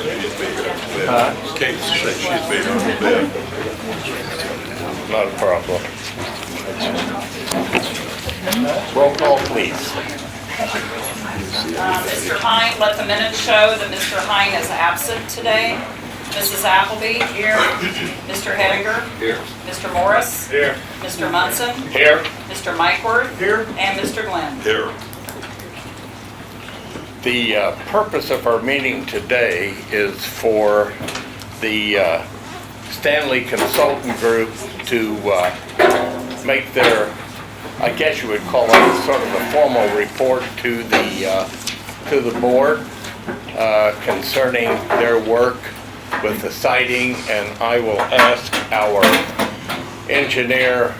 said she'd be here. Kate said she'd be here in a bit. Not a problem. Roll call, please. Mr. Hine, let the minutes show that Mr. Hine is absent today. Mrs. Appleby? Here. Mr. Hedinger? Here. Mr. Morris? Here. Mr. Munson? Here. Mr. Mikeworth? Here. And Mr. Glenn? Here. The purpose of our meeting today is for the Stanley Consultant Group to make their, I guess you would call it sort of a formal report to the board concerning their work with the siting, and I will ask our engineer,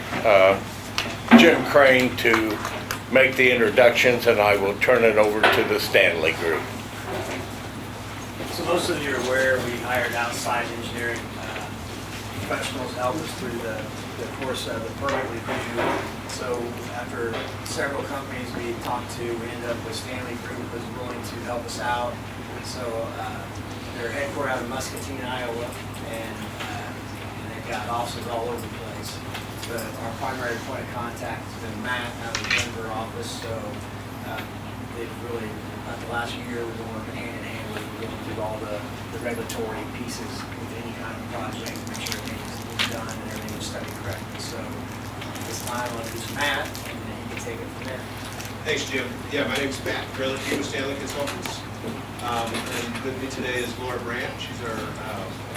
Jim Crane, to make the introductions, and I will turn it over to the Stanley Group. So most of you are aware we hired outside engineering professionals to help us through the course of the permit review. So after several companies we talked to, we ended up with Stanley Group was willing to help us out. So they're headquartered out of Muscatine, Iowa, and they've got offices all over the place. But our primary point of contact has been Matt out of the Denver office. So they've really, the last year, we've been working hand in hand with going through all the regulatory pieces with any kind of project, make sure everything's done and everything is studied correctly. So this time I'll introduce Matt, and then you can take it from there. Thanks, Jim. Yeah, my name's Matt Grillick with Stanley Consultants. And with me today is Laura Brandt. She's our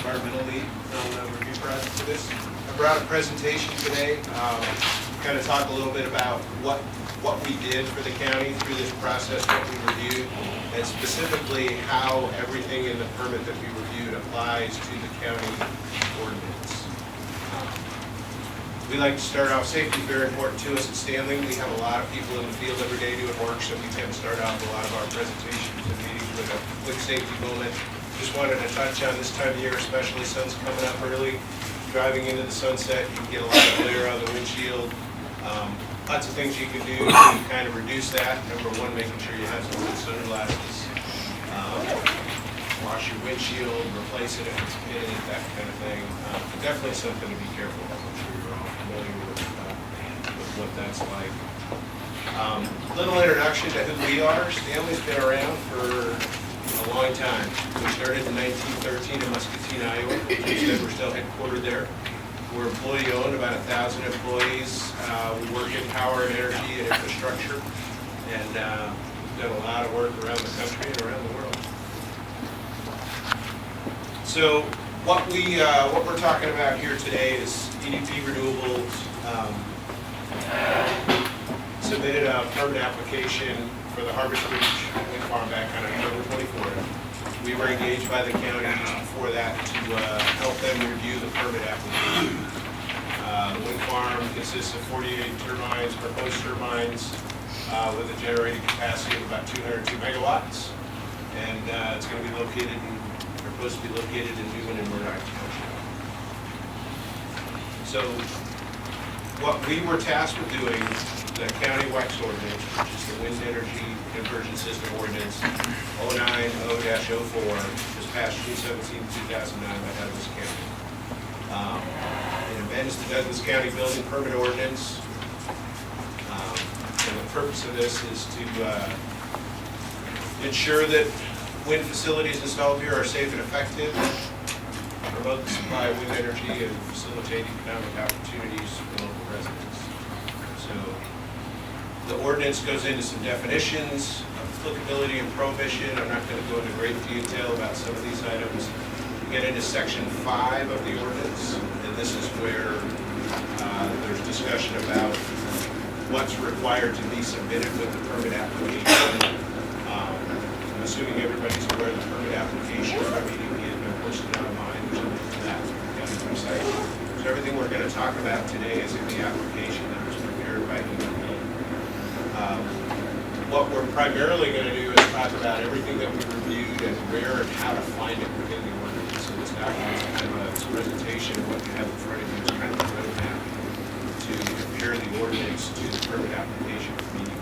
environmental lead on the review process for this. I brought a presentation today, kind of talk a little bit about what we did for the county through this process, what we reviewed, and specifically how everything in the permit that we reviewed applies to the county ordinance. We like to start off, safety is very important to us at Stanley. We have a lot of people in the field every day doing work, so we tend to start off a lot of our presentations and meetings with a quick safety moment. Just wanted to touch on this time of year, especially sun's coming up early. Driving into the sunset, you can get a lot of glare on the windshield. Lots of things you can do to kind of reduce that. Number one, making sure you have some good sunglasses. Wash your windshield, replace it if it's pitted, that kind of thing. Definitely something to be careful of. I'm sure you're all familiar with what that's like. Little introduction to who we are. Stanley's been around for a long time. We started in 1913 in Muscatine, Iowa. We're still headquartered there. We're employee-owned, about 1,000 employees. We work in power and energy and infrastructure, and we've done a lot of work around the country and around the world. So what we're talking about here today is EDP Renewables submitted a permit application for the Harvest Ridge Farm back on October 24th. We were engaged by the county just before that to help them review the permit application. The wind farm consists of 48 turbines, proposed turbines, with a generating capacity of about 202 megawatts. And it's going to be located supposed to be located in Newman and Murdoch Township. So what we were tasked with doing, the county WEX ordinance, which is the Wind Energy Conversion System Ordinance 090-04, was passed June 17, 2009 by Douglas County. It amends the Douglas County Building Permit Ordinance. And the purpose of this is to ensure that wind facilities installed here are safe and effective, promote the supply of wind energy, and facilitate economic opportunities for local residents. So the ordinance goes into some definitions of applicability and prohibition. I'm not going to go into great detail about some of these items. We get into section 5 of the ordinance, and this is where there's discussion about what's required to be submitted with the permit application. I'm assuming everybody's aware of the permit application from EDP has been posted online, which is that website. So everything we're going to talk about today is in the application that was prepared by EDP. What we're primarily going to do is talk about everything that we reviewed and where and how to find it within the ordinance. So this document is kind of a presentation of what you have in front of you. It's kind of a roadmap to compare the ordinance to the permit application from EDP.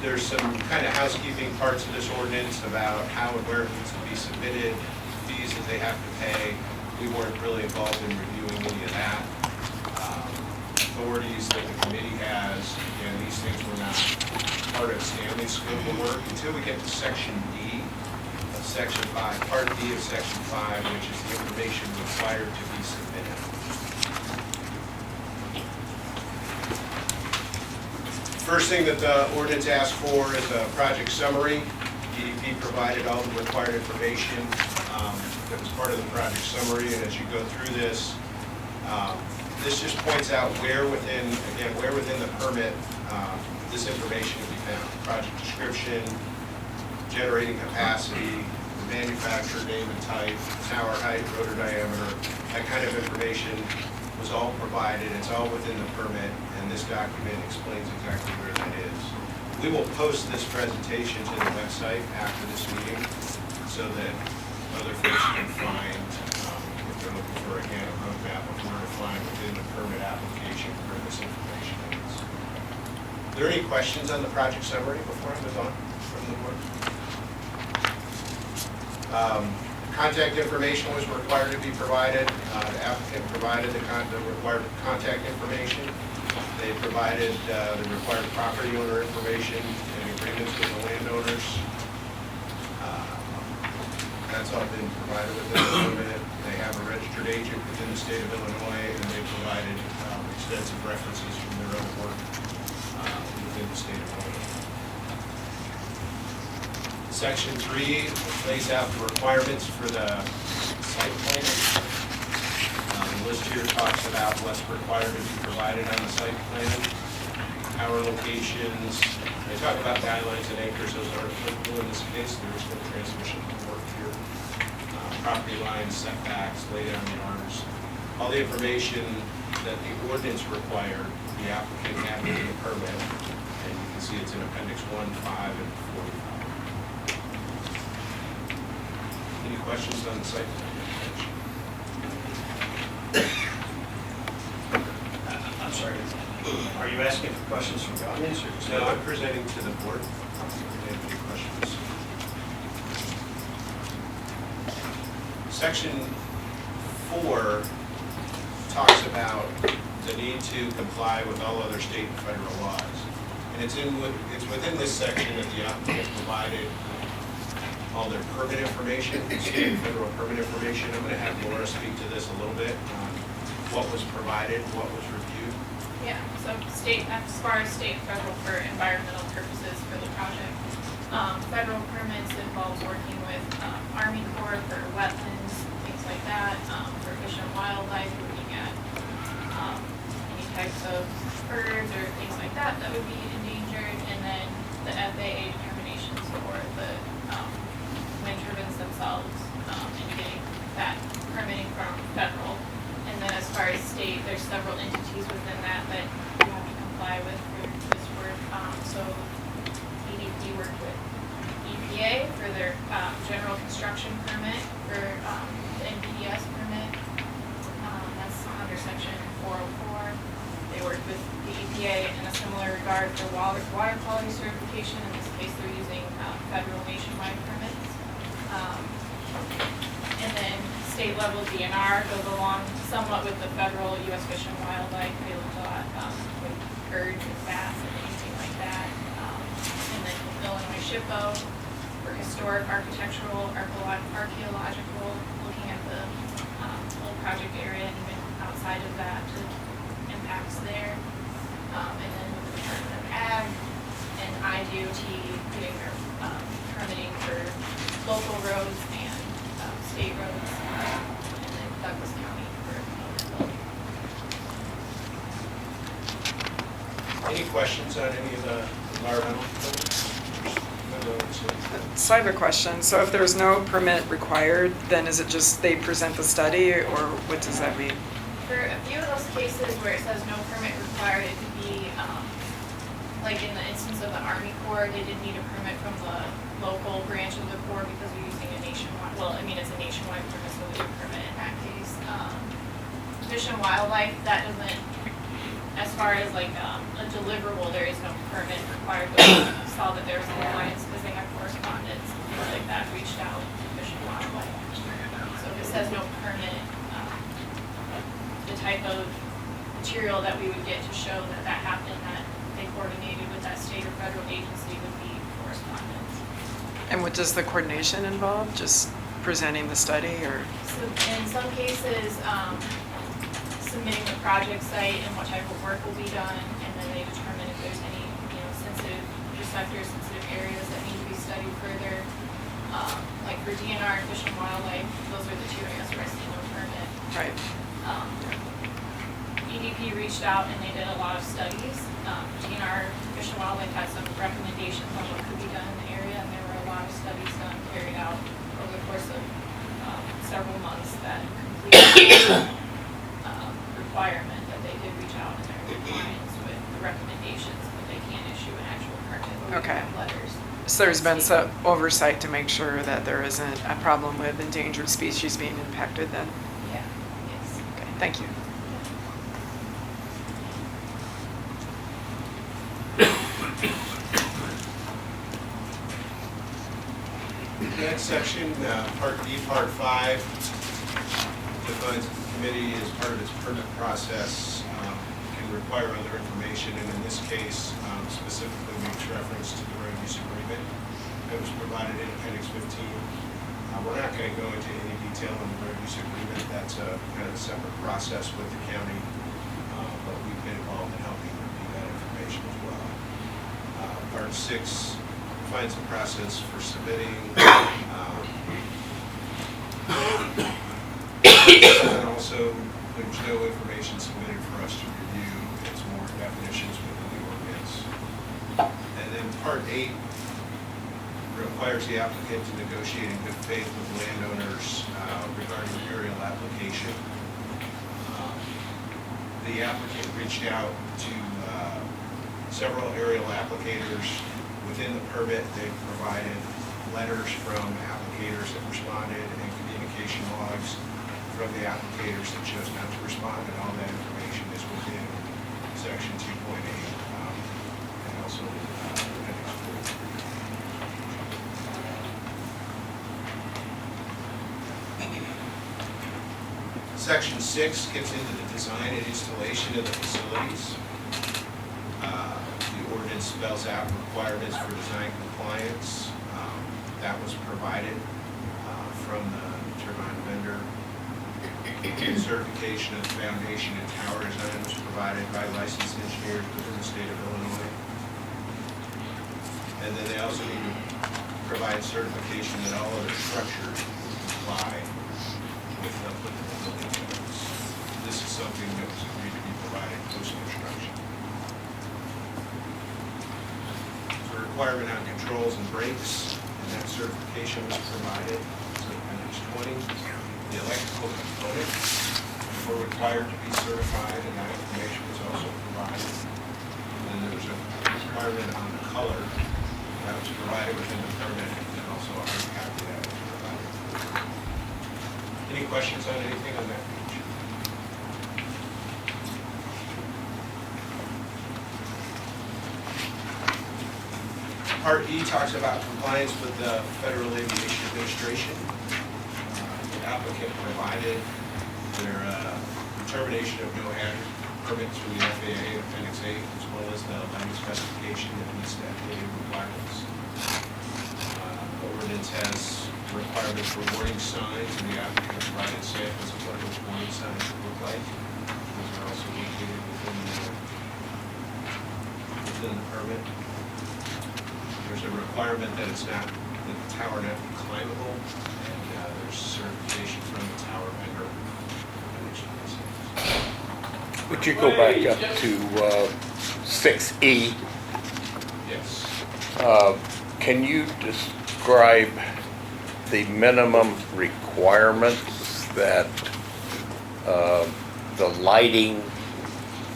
There's some kind of housekeeping parts of this ordinance about how and where it needs to be submitted, fees that they have to pay. We weren't really involved in reviewing any of that. Authorities that the committee has, and these things were not part of Stanley's scope of work until we get to section D of section 5, part D of section 5, which is the information required to be submitted. First thing that the ordinance asks for is a project summary. EDP provided all the required information that was part of the project summary, and as you go through this, this just points out where within the permit this information can be found. Project description, generating capacity, the manufacturer name and type, tower height, rotor diameter, that kind of information was all provided. It's all within the permit, and this document explains exactly where that is. We will post this presentation to the website after this meeting so that other folks can find, if they're looking for, again, a roadmap of where to find within the permit application where this information is. Are there any questions on the project summary before I move on from the board? Contact information was required to be provided. The applicant provided the required contact information. They provided the required property owner information and agreements with the landowners. That's all been provided within the permit. They have a registered agent within the state of Illinois, and they provided extensive references from their own work within the state of Illinois. Section 3 lays out the requirements for the site plan. The list here talks about what's required to be provided on the site plan, power locations. They talk about guidelines and anchors. Those are applicable in this case. There is no transmission work here. Property lines, setbacks, laydown yards. All the information that the ordinance required, the applicant had in the permit. And you can see it's in Appendix 1, 5, and 45. Any questions on the site plan? I'm sorry, are you asking for questions from the audience or just? No, I'm presenting to the board. Any questions? Section 4 talks about the need to comply with all other state and federal laws. And it's within this section that the applicant provided all their permit information, state and federal permit information. I'm going to have Laura speak to this a little bit on what was provided, what was reviewed. Yeah, so state, as far as state and federal for environmental purposes for the project. Federal permits involve working with Army Corps for wetlands, things like that, for fish and wildlife, looking at any types of birds or things like that that would be endangered, and then the FAA determinations for the wind turbines themselves, and getting that permitting from federal. And then as far as state, there's several entities within that that you have to comply with for this work. So EDP worked with EPA for their general construction permit, for the NPDES permit. That's under section 404. They worked with the EPA in a similar regard for water quality certification. In this case, they're using federal nationwide permits. And then state level DNR goes along somewhat with the federal U.S. Fish and Wildlife. They looked a lot with birds and bats and anything like that. And then Illinois SHPO for historic, architectural, archaeological, looking at the whole project area and even outside of that to impacts there. And then with the Department of Ag and IDOT getting their permitting for local roads and state roads, and then Douglas County for building. Any questions on any of the environmental things? So I have a question. So if there's no permit required, then is it just they present the study, or what does that mean? For a few of those cases where it says no permit required, it could be, like in the instance of the Army Corps, they did need a permit from the local branch of the Corps because they're using a nationwide, well, I mean, it's a nationwide permit, so they need a permit in that case. Fish and Wildlife, that doesn't, as far as like a deliverable, there is no permit required, but we saw that material that we would get to show that that happened, that they coordinated with that state or federal agency would be correspondence. And what does the coordination involve? Just presenting the study or? So in some cases, submitting the project site and what type of work will be done, and then they determine if there's any, sensitive receptors, sensitive areas that need to be studied further. Like for DNR and Fish and Wildlife, those are the two areas where I see no permit. Right. EDP reached out and they did a lot of studies. DNR, Fish and Wildlife had some recommendations on what could be done in the area, and there were a lot of studies done, carried out over the course of several months that completed requirement that they did reach out and they're in compliance with the recommendations, but they can't issue an actual permit, but we Okay. have letters. So there's been some oversight to make sure that there isn't a problem with endangered species being impacted then? Yeah, yes. Okay, thank you. Next section, Part D, Part 5, defines the committee as part of its permit process, can require other information, and in this case, specifically makes reference to the road use agreement that was provided in Appendix 15. We're not going to go into any detail on the road use agreement. That's a kind of a separate process with the county, but we've been involved in helping review that information as well. Part 6 defines the process for submitting. And also, there's no information submitted for us to review. It's more definitions within the ordinance. And then Part 8 requires the applicant to negotiate in good faith with landowners regarding the aerial application. The applicant reached out to several aerial applicators. Within the permit, they provided letters from applicators that responded and communication logs from the applicators that chose not to respond, and all that information is within Section 2.8 and also Appendix 4. Section 6 gets into the design and installation of the facilities. The ordinance spells out requirements for design compliance. That was provided from the turbine vendor. Certification of the foundation and tower design was provided by licensed engineers within the state of Illinois. And then they also need to provide certification that all other structures comply with the applicable building codes. This is something that was agreed to be provided post-construction. The requirement on controls and brakes, and that certification was provided. So Appendix 20. The electrical components were required to be certified, and that information was also provided. And then there was a requirement on the color that was provided within the permit, and also a hard copy that was provided. Any questions on anything on that page? Part E talks about compliance with the Federal Aviation Administration. The applicant provided their determination of no hazard permits from the FAA in Appendix 8, as well as the language specification that meets the FAA requirements. The ordinance has requirements for warning signs, and the applicant provided samples of what those warning signs would look like. Those are also located within the permit. There's a requirement that that the tower not be climbable, and there's certification from the tower vendor. Would you go back up to 6E? Yes. Can you describe the minimum requirements that the lighting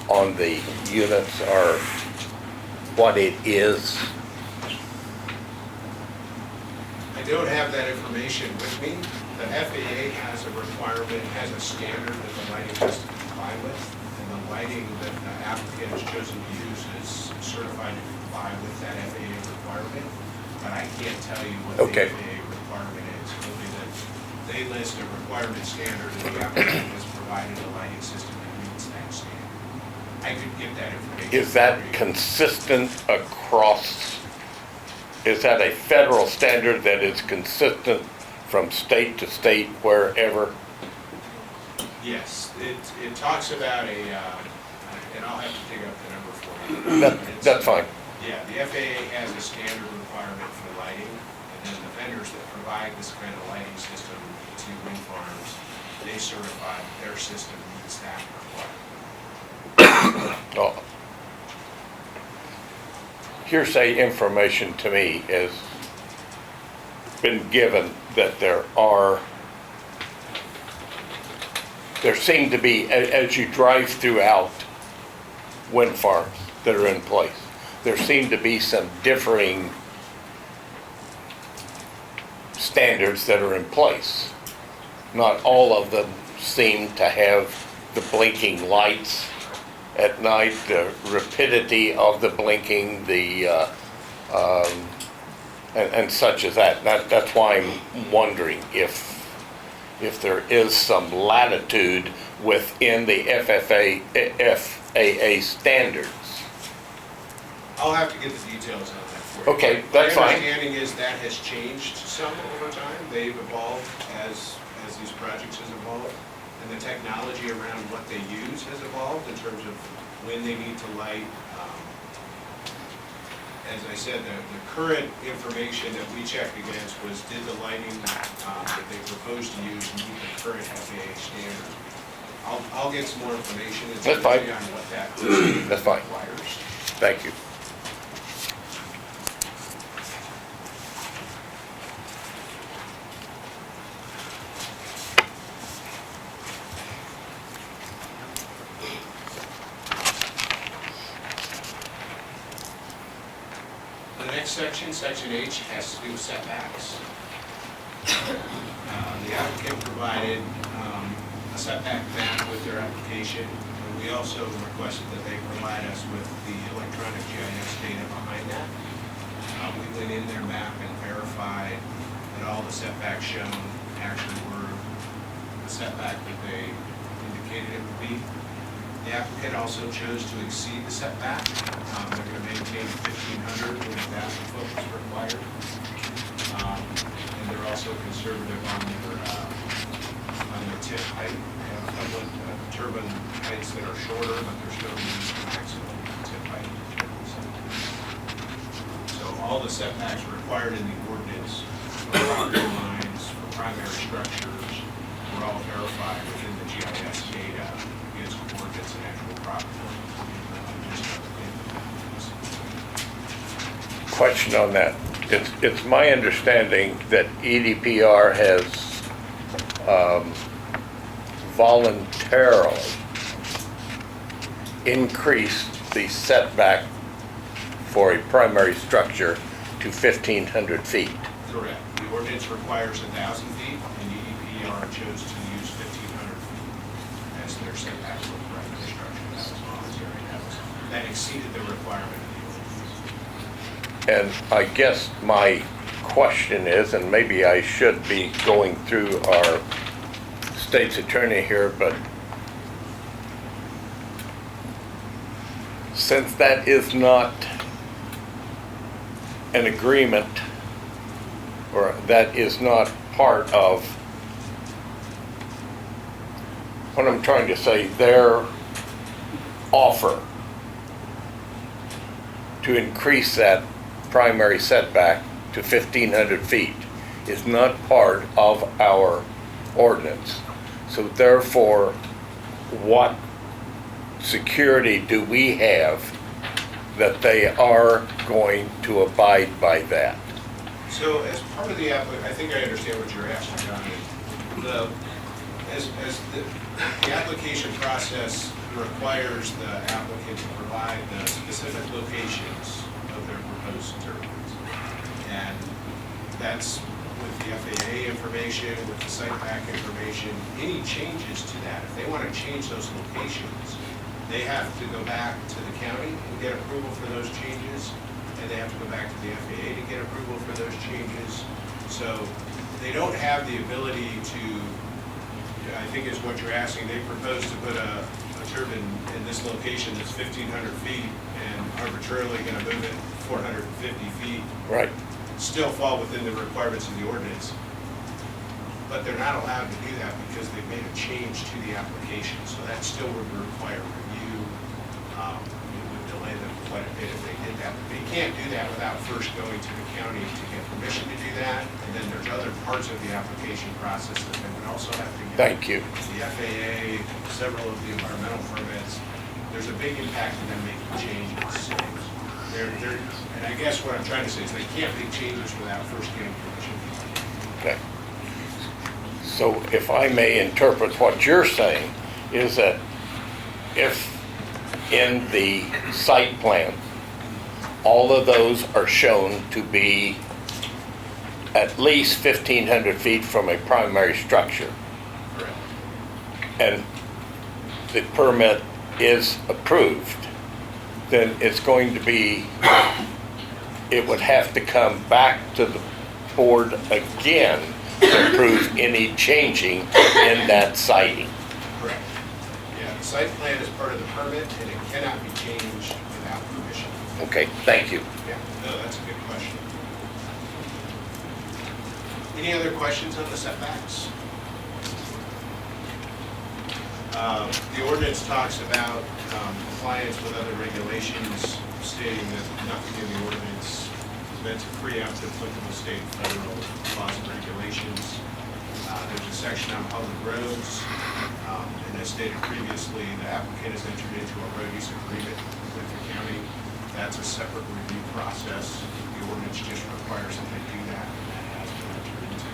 on the units are, what it is? I don't have that information with me. The FAA has a requirement, has a standard that the lighting has to comply with, and the lighting that the applicant has chosen to use is certified to comply with that FAA requirement, but I can't tell you what the FAA requirement is. Only that they list a requirement standard, and the applicant has provided a lighting system that meets that standard. I could get that information. Is that for you. consistent across, is that a federal standard that is consistent from state to state, wherever? Yes, it talks about and I'll have to dig up the number for you. That's fine. Yeah, the FAA has a standard requirement for lighting, and then the vendors that provide this kind of lighting system to wind farms, they certify that their system meets that requirement. Oh. Hearsay information to me has been given that there seem to be, as you drive throughout wind farms that are in place, there seem to be some differing standards that are in place. Not all of them seem to have the blinking lights at night, the rapidity of the blinking, and such as that. That's why I'm wondering if there is some latitude within the FAA standards. I'll have to get the details on that for you. Okay, that's My fine. understanding is that has changed some over time. They've evolved as these projects has evolved, and the technology around what they use has evolved in terms of when they need to light. As I said, the current information that we checked against was, did the lighting that they proposed to use meet the current FAA standard? I'll get some more information and That's fine. on what that That's fine. requires. Thank you. The next section, section H, has to do with setbacks. The applicant provided a setback map with their application, and we also requested that they provide us with the electronic GIS data behind that. We went in their map and verified that all the setbacks shown actually were the setback that they indicated it would be. The applicant also chose to exceed the setback. They're going to maintain 1,500 when 1,000 foot was required. And they're also conservative on their tip height. They have turbine heights that are shorter, but they're still using the maximum tip height. So all the setbacks required in the ordinance for property lines, for primary structures, were all verified within the GIS data against coordinates and actual property. Question on that. It's my understanding that EDPR has voluntarily increased the setback for a primary structure to 1,500 feet. Correct. The ordinance requires 1,000 feet, and EDPR chose to use 1,500 feet as their setback for primary structure. That was voluntary. That exceeded the requirement of the ordinance. And I guess my question is, and maybe I should be going through our state's attorney here, but since that is not an agreement, or that is not part of what I'm trying to say, their offer to increase that primary setback to 1,500 feet is not part of our ordinance. So therefore, what security do we have that they are going to abide by that? So as part of the I think I understand what you're asking, Johnny. As the application process requires the applicant to provide the specific locations of their proposed turbines. And that's with the FAA information, with the site pack information, any changes to that. If they want to change those locations, they have to go back to the county and get approval for those changes, and they have to go back to the FAA to get approval for those changes. So they don't have the ability to, I think is what you're asking, they propose to put a turbine in this location that's 1,500 feet and arbitrarily gonna move it 450 feet, Right. still fall within the requirements of the ordinance. But they're not allowed to do that because they've made a change to the application, so that still would require review. It would delay them quite a bit if they did that. But they can't do that without first going to the county to get permission to do that. And then there's other parts of the application process that they would also have to get. Thank you. The FAA, several of the environmental permits. There's a big impact to them making changes. And I guess what I'm trying to say is they can't make changes without first getting permission. Okay. So if I may interpret what you're saying, is that if in the site plan, all of those are shown to be at least 1,500 feet from a primary structure, Correct. and the permit is approved, then it's going to be, it would have to come back to the board again to approve any changing in that siting. Correct. Yeah, the site plan is part of the permit and it cannot be changed without permission. Okay, thank you. Yeah, no, that's a good question. Any other questions on the setbacks? The ordinance talks about compliance with other regulations, stating that nothing in the ordinance is meant to preempt applicable state and federal laws and regulations. There's a section on public roads, and as stated previously, the applicant has entered into a road use agreement with the county. That's a separate review process. The ordinance just requires them to do that, and that has been entered into.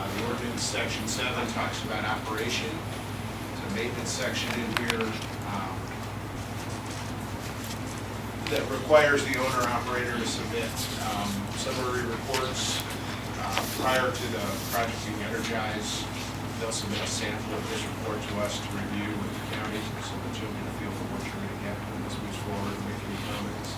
The ordinance section 7 talks about operation. There's a maintenance section in here that requires the owner-operator to submit summary reports prior to the project being energized. They'll submit a sample of this report to us to review with the county so that you'll get a feel for what you're going to get when this moves forward and make any comments.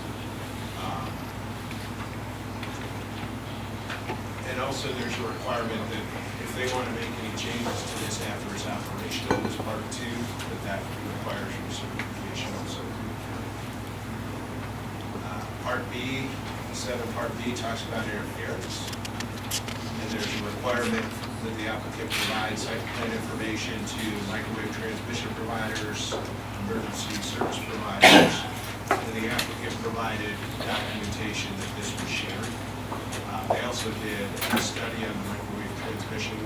And also there's a requirement that if they want to make any changes to this after it's operational as part 2, that requires recertification also through the county. Part B, 7 Part B talks about interference. And there's a requirement that the applicant provide site plan information to microwave transmission providers, emergency service providers, and the applicant provided documentation that this was shared. They also did a study on the microwave transmission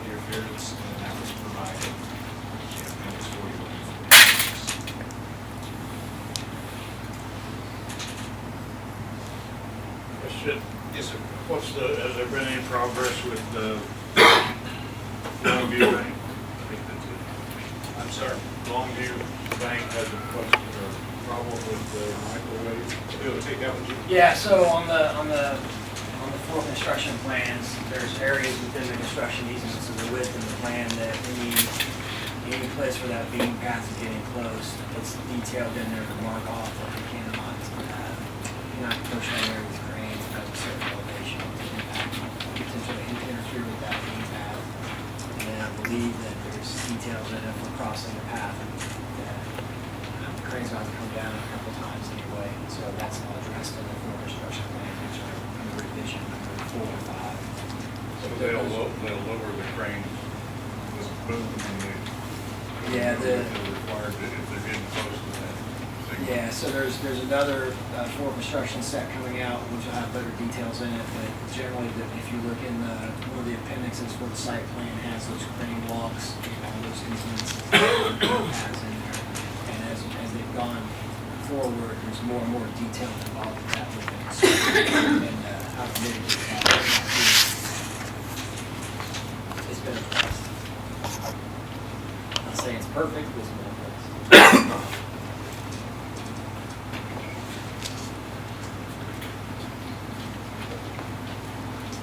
interference, and that was provided in appendix 41. Yes, sir. Has there been any progress with the Longview Bank? I think that's it. I'm sorry. Longview Bank has a question or problem with the microwave. We'll take that one, Jim. Yeah, so on the full construction plans, there's areas within the construction easements of the width in the plan that any place where that beam path is getting close, it's detailed in there to mark off that you cannot push that area with cranes at a certain elevation to impact, potentially interfere with that beam path. And then I believe that there's details that if we're crossing the path, that the crane's going to come down a couple times anyway, so that's not addressed in the full construction plan, which are under revision number 4 or 5. So they'll lower the crane with boom and they. Yeah, They're required to, if they're getting close to that. signal. Yeah, so there's another full construction set coming out, which will have better details in it, but generally, if you look in one of the appendixes where the site plan has those crane walks, all those instances has in there. And as they've gone forward, there's more and more detail involved with that and how to mitigate that. It's been addressed. I'm not saying it's perfect, but it's been addressed.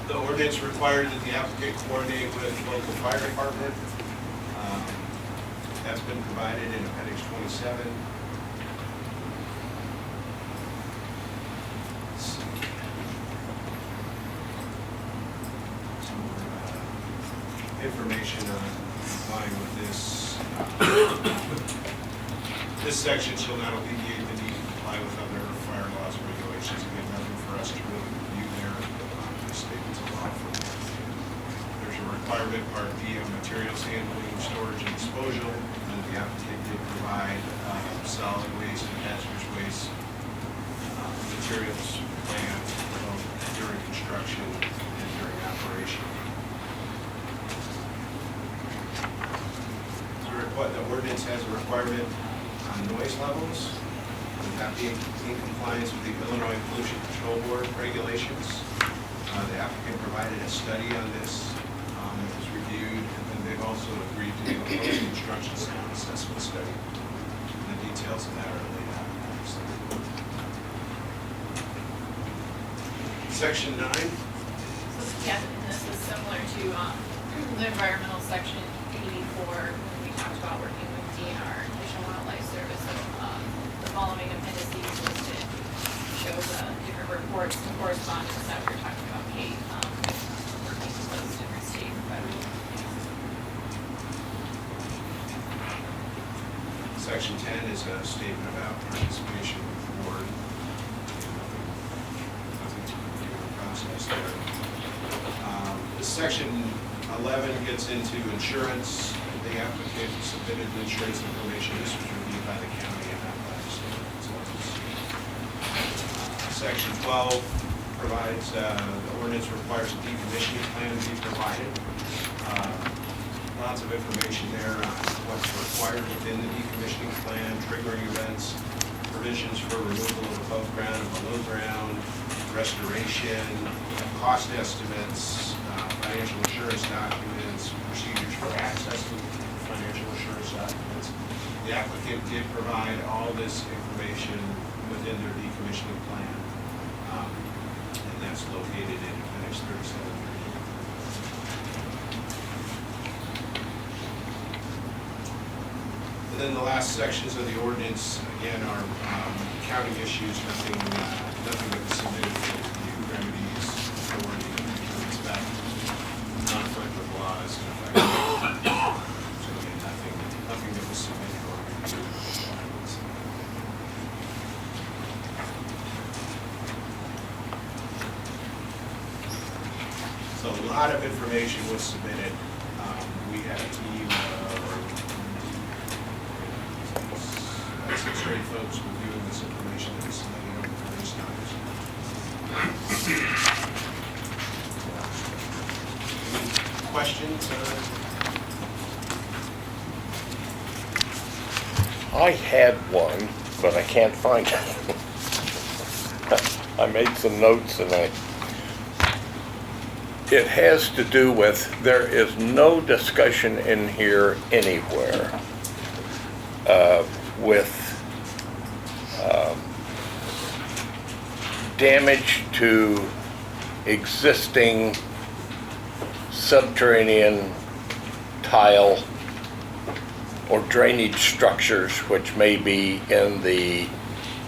The ordinance required that the applicant coordinate with local fire department. That's been provided in appendix 27. Let's see. Some more information on complying with this. This section shall not alleviate the need to comply with other fire laws and regulations. Again, nothing for us to really review there. Just statements of law for them. There's a requirement, Part D, on materials handling, storage, and disposal. And the applicant did provide solid waste and hazardous waste materials plan both during construction and during operation. The ordinance has a requirement on noise levels. Would that be in compliance with the Illinois Pollution Control Board regulations? The applicant provided a study on this. It was reviewed, and then they've also agreed to do a post-construction sound assessment study. The details of that are laid out. Section 9. So, yeah, and this is similar to the environmental section 84, when we talked about working with DNR, Fish and Wildlife Service. So the following appendices listed shows different reports and correspondence that we were talking about, Kate, working with those different state and federal. Section 10 is a statement about participation with the board. Nothing to review the process there. Section 11 gets into insurance. The applicant submitted the insurance information. This was reviewed by the county and not by the Stanley Consultants. Section 12 provides, the ordinance requires a decommissioning plan to be provided. Lots of information there on what's required within the decommissioning plan, triggering events, provisions for removal of above ground and below ground, restoration, cost estimates, financial insurance documents, procedures for accessing financial insurance documents. The applicant did provide all this information within their decommissioning plan, and that's located in Appendix 37. And then the last sections of the ordinance, again, are accounting issues, nothing that was submitted for review, remedies, authority, inspect, conflict with laws, and effect. So again, nothing that was submitted or reviewed. So a lot of information was submitted. We had a team of 6 or 8 folks reviewing this information that was submitted over various times. Any questions? I had one, but I can't find it. I made some notes and it has to do with, there is no discussion in here anywhere with damage to existing subterranean tile or drainage structures which may be in the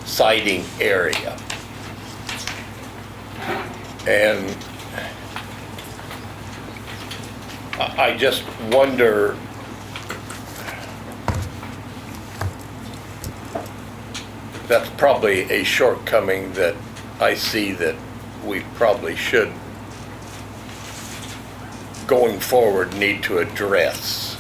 siding area. And I just wonder, that's probably a shortcoming that I see that we probably should, going forward, need to address.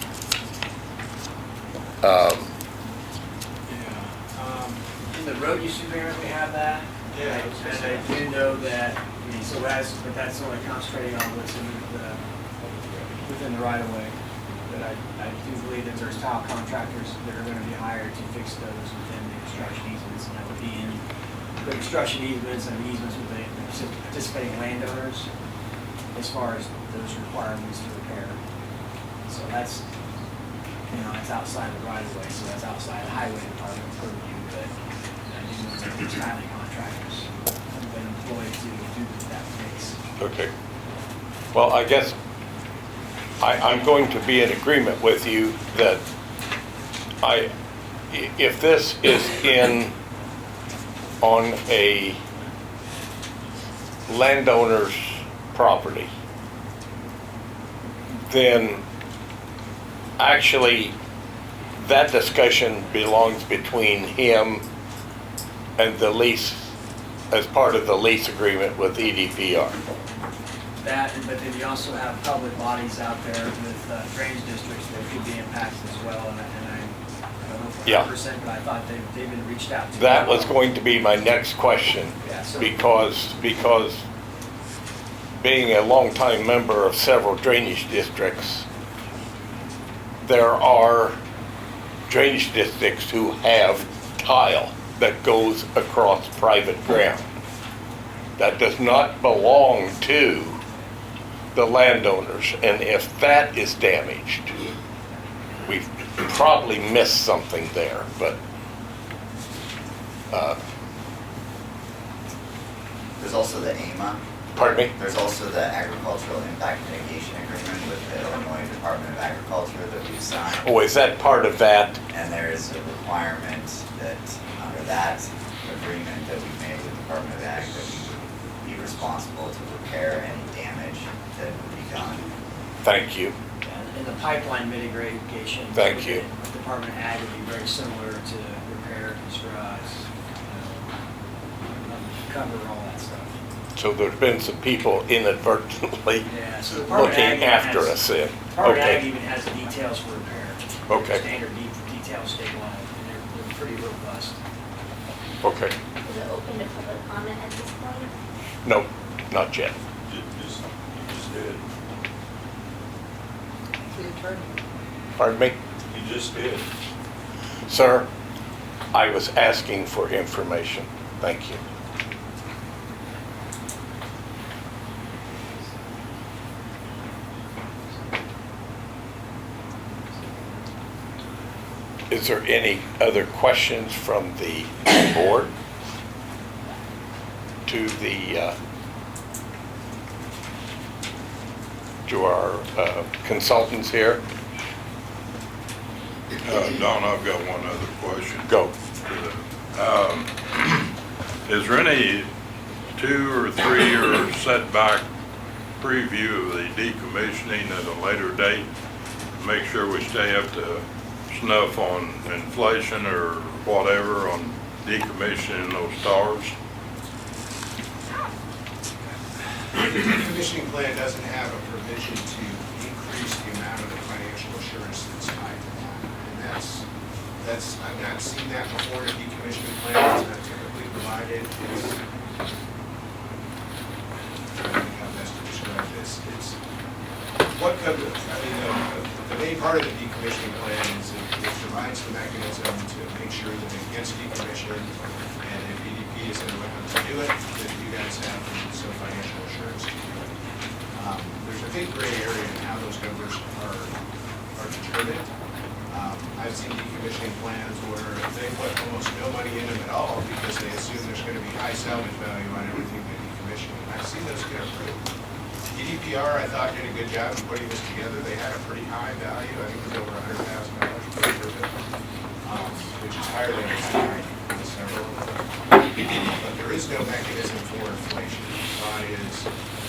In the road use agreement, we have that. Yeah. And I do know that, but that's only concentrating on what's within the right of way. But I do believe that there's tile contractors that are gonna be hired to fix those within the construction easements, and that would be in the construction easements and easements with the participating landowners as far as those requirements to repair. So that's, it's outside the right of way, so that's outside the highway department purview, but I do know that there's tiling contractors have been employed to do that fix. Okay. Well, I guess I'm going to be in agreement with you that if this is on a landowner's property, then actually that discussion belongs between him and the lease, as part of the lease agreement with EDPR. That, but then you also have public bodies out there with drainage districts that could be impacted as well, and I don't know for Yeah. 100%, but I thought they've been reached out to. That was going to be my next question, Yeah, so- because being a longtime member of several drainage districts, there are drainage districts who have tile that goes across private ground. That does not belong to the landowners, and if that is damaged, we've probably missed something there, but There's also the AMA. pardon me? There's also the Agricultural Impact Mitigation Agreement with the Illinois Department of Agriculture that we've signed. Oh, is that part of that? And there is a requirement that under that agreement that we've made with the Department of Ag that we would be responsible to repair any damage that would be done. Thank you. And the pipeline mitigation. Thank you. with Department of Ag would be very similar to repair, construct, cover all that stuff. So there's been some people inadvertently Yeah, so the Department of Ag looking even after has- us then. Department of Ag Okay, even has the details for repair. Okay. Standard details statewide, and they're pretty robust. okay. Is it open to public comment at this point? No, not yet. You just did. Pardon me? You just did. Sir, I was asking for information. Thank you. Is there any other questions from the board to our consultants here? Don, I've got one other question. Go. Is there any 2 or 3 year setback preview of the decommissioning at a later date? Make sure we stay up to snuff on inflation or whatever on decommissioning those towers? The decommissioning plan doesn't have a provision to increase the amount of the financial assurance that's tied to that. And I've not seen that before in a decommissioning plan. It's not typically provided. I don't know how best to describe this. It's what comes, the main part of the decommissioning plan is it provides the mechanism to make sure that it gets decommissioned, and if EDP isn't around to do it, that you guys have some financial assurance to do it. There's a big gray area in how those numbers are determined. I've seen decommissioning plans where they put almost no money in them at all because they assume there's going to be high salvage value on everything they decommission. I've seen those get approved. EDPR, I thought, did a good job of putting this together. They had a pretty high value. I think it was over $100,000 per visit, which is higher than I've seen in several of them. But there is no mechanism for inflation. The thought is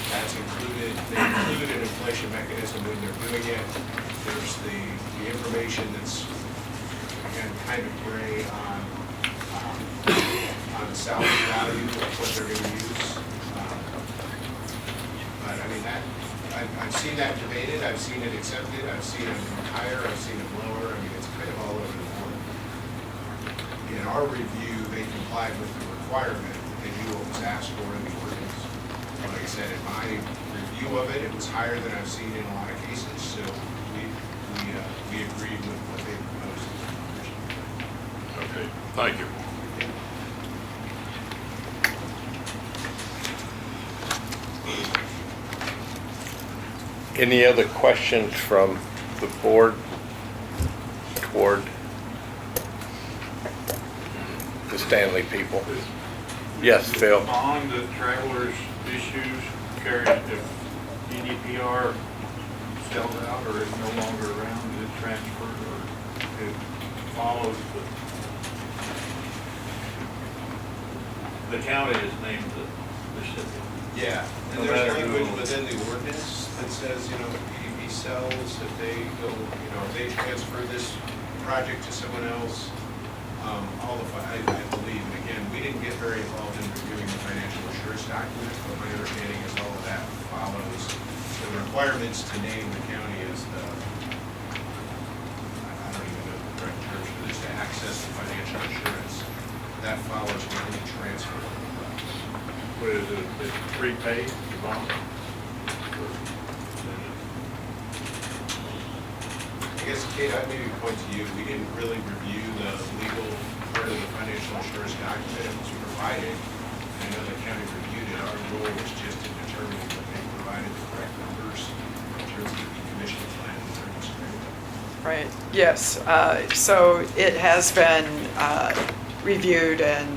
that's included. They included an inflation mechanism when they're doing it. There's the information that's, again, kind of gray on the salvage value of what they're going to use. But I mean, I've seen that debated, I've seen it accepted, I've seen it higher, I've seen it lower. I mean, it's kind of all over the board. In our review, they complied with the requirement that they knew what was asked for in the ordinance. Like I said, in my review of it, it was higher than I've seen in a lot of cases, so we agreed with what they proposed. Okay, thank you. Any other questions from the board toward the Stanley people? Yes, Phil? On the travelers' issues, carried if EDPR sells out or is no longer around, is it transferred or it follows the county is named the recipient? Yeah, No and there's matter who language owns it. within the ordinance that says, if EDP sells, if they go, if they transfer this project to someone else. I believe, and again, we didn't get very involved in reviewing the financial assurance documents, but my understanding is all of that follows the requirements to name the county as the, I don't even know the correct terms for this, to access the financial assurance. That follows with any transfer. What is it, it's prepaid, the bond? I guess, Kate, I'd maybe point to you, we didn't really review the legal part of the financial assurance document. It was provided. I know the county reviewed it. Our role was just to determine that they provided the correct numbers in terms of the commission plan and earnings agreement. Right, yes. So it has been reviewed, and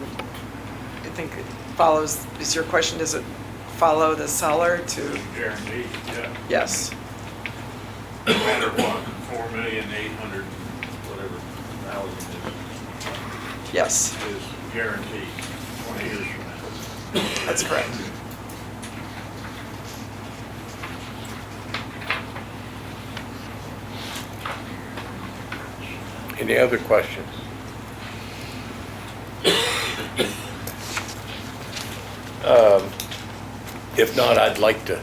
I think it follows, is your question, does it follow the seller to? Guaranteed, yeah. Yes. No matter what, 4,800,000, whatever thousand Yes, is guaranteed 20 years from now. that's correct. Any other questions? If not, I'd like to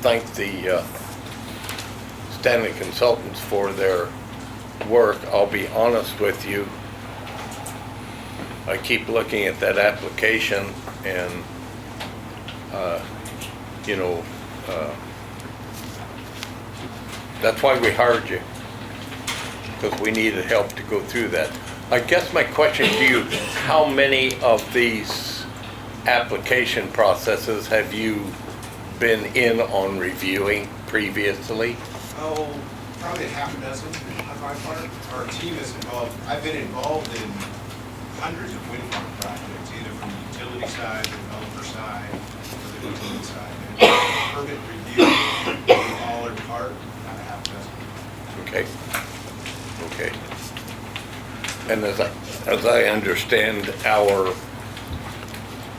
thank the Stanley Consultants for their work. I'll be honest with you. I keep looking at that application and, that's why we hired you, because we needed help to go through that. I guess my question to you, how many of these application processes have you been in on reviewing previously? Oh, probably half a dozen on my part. Our team is involved. I've been involved in hundreds of wind farm projects, either from the utility side, the developer side, or the utility side. And permit review, all or part, about a half dozen. Okay. Okay. And as I understand, our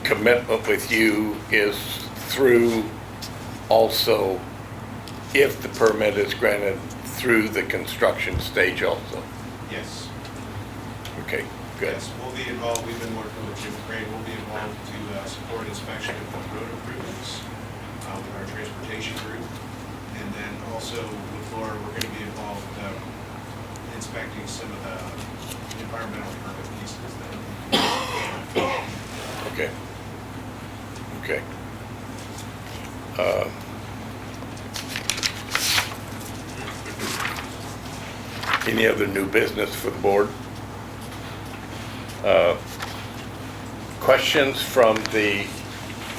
commitment with you is through also, if the permit is granted, through the construction stage also. Yes. Okay, good. Yes, we'll be involved. We've been working with Jim Crane. We'll be involved to support inspection of the road improvements with our transportation group. And then also with Laura, we're going to be involved inspecting some of the environmental permit pieces that Okay. Okay. Any other new business for the board? Questions from the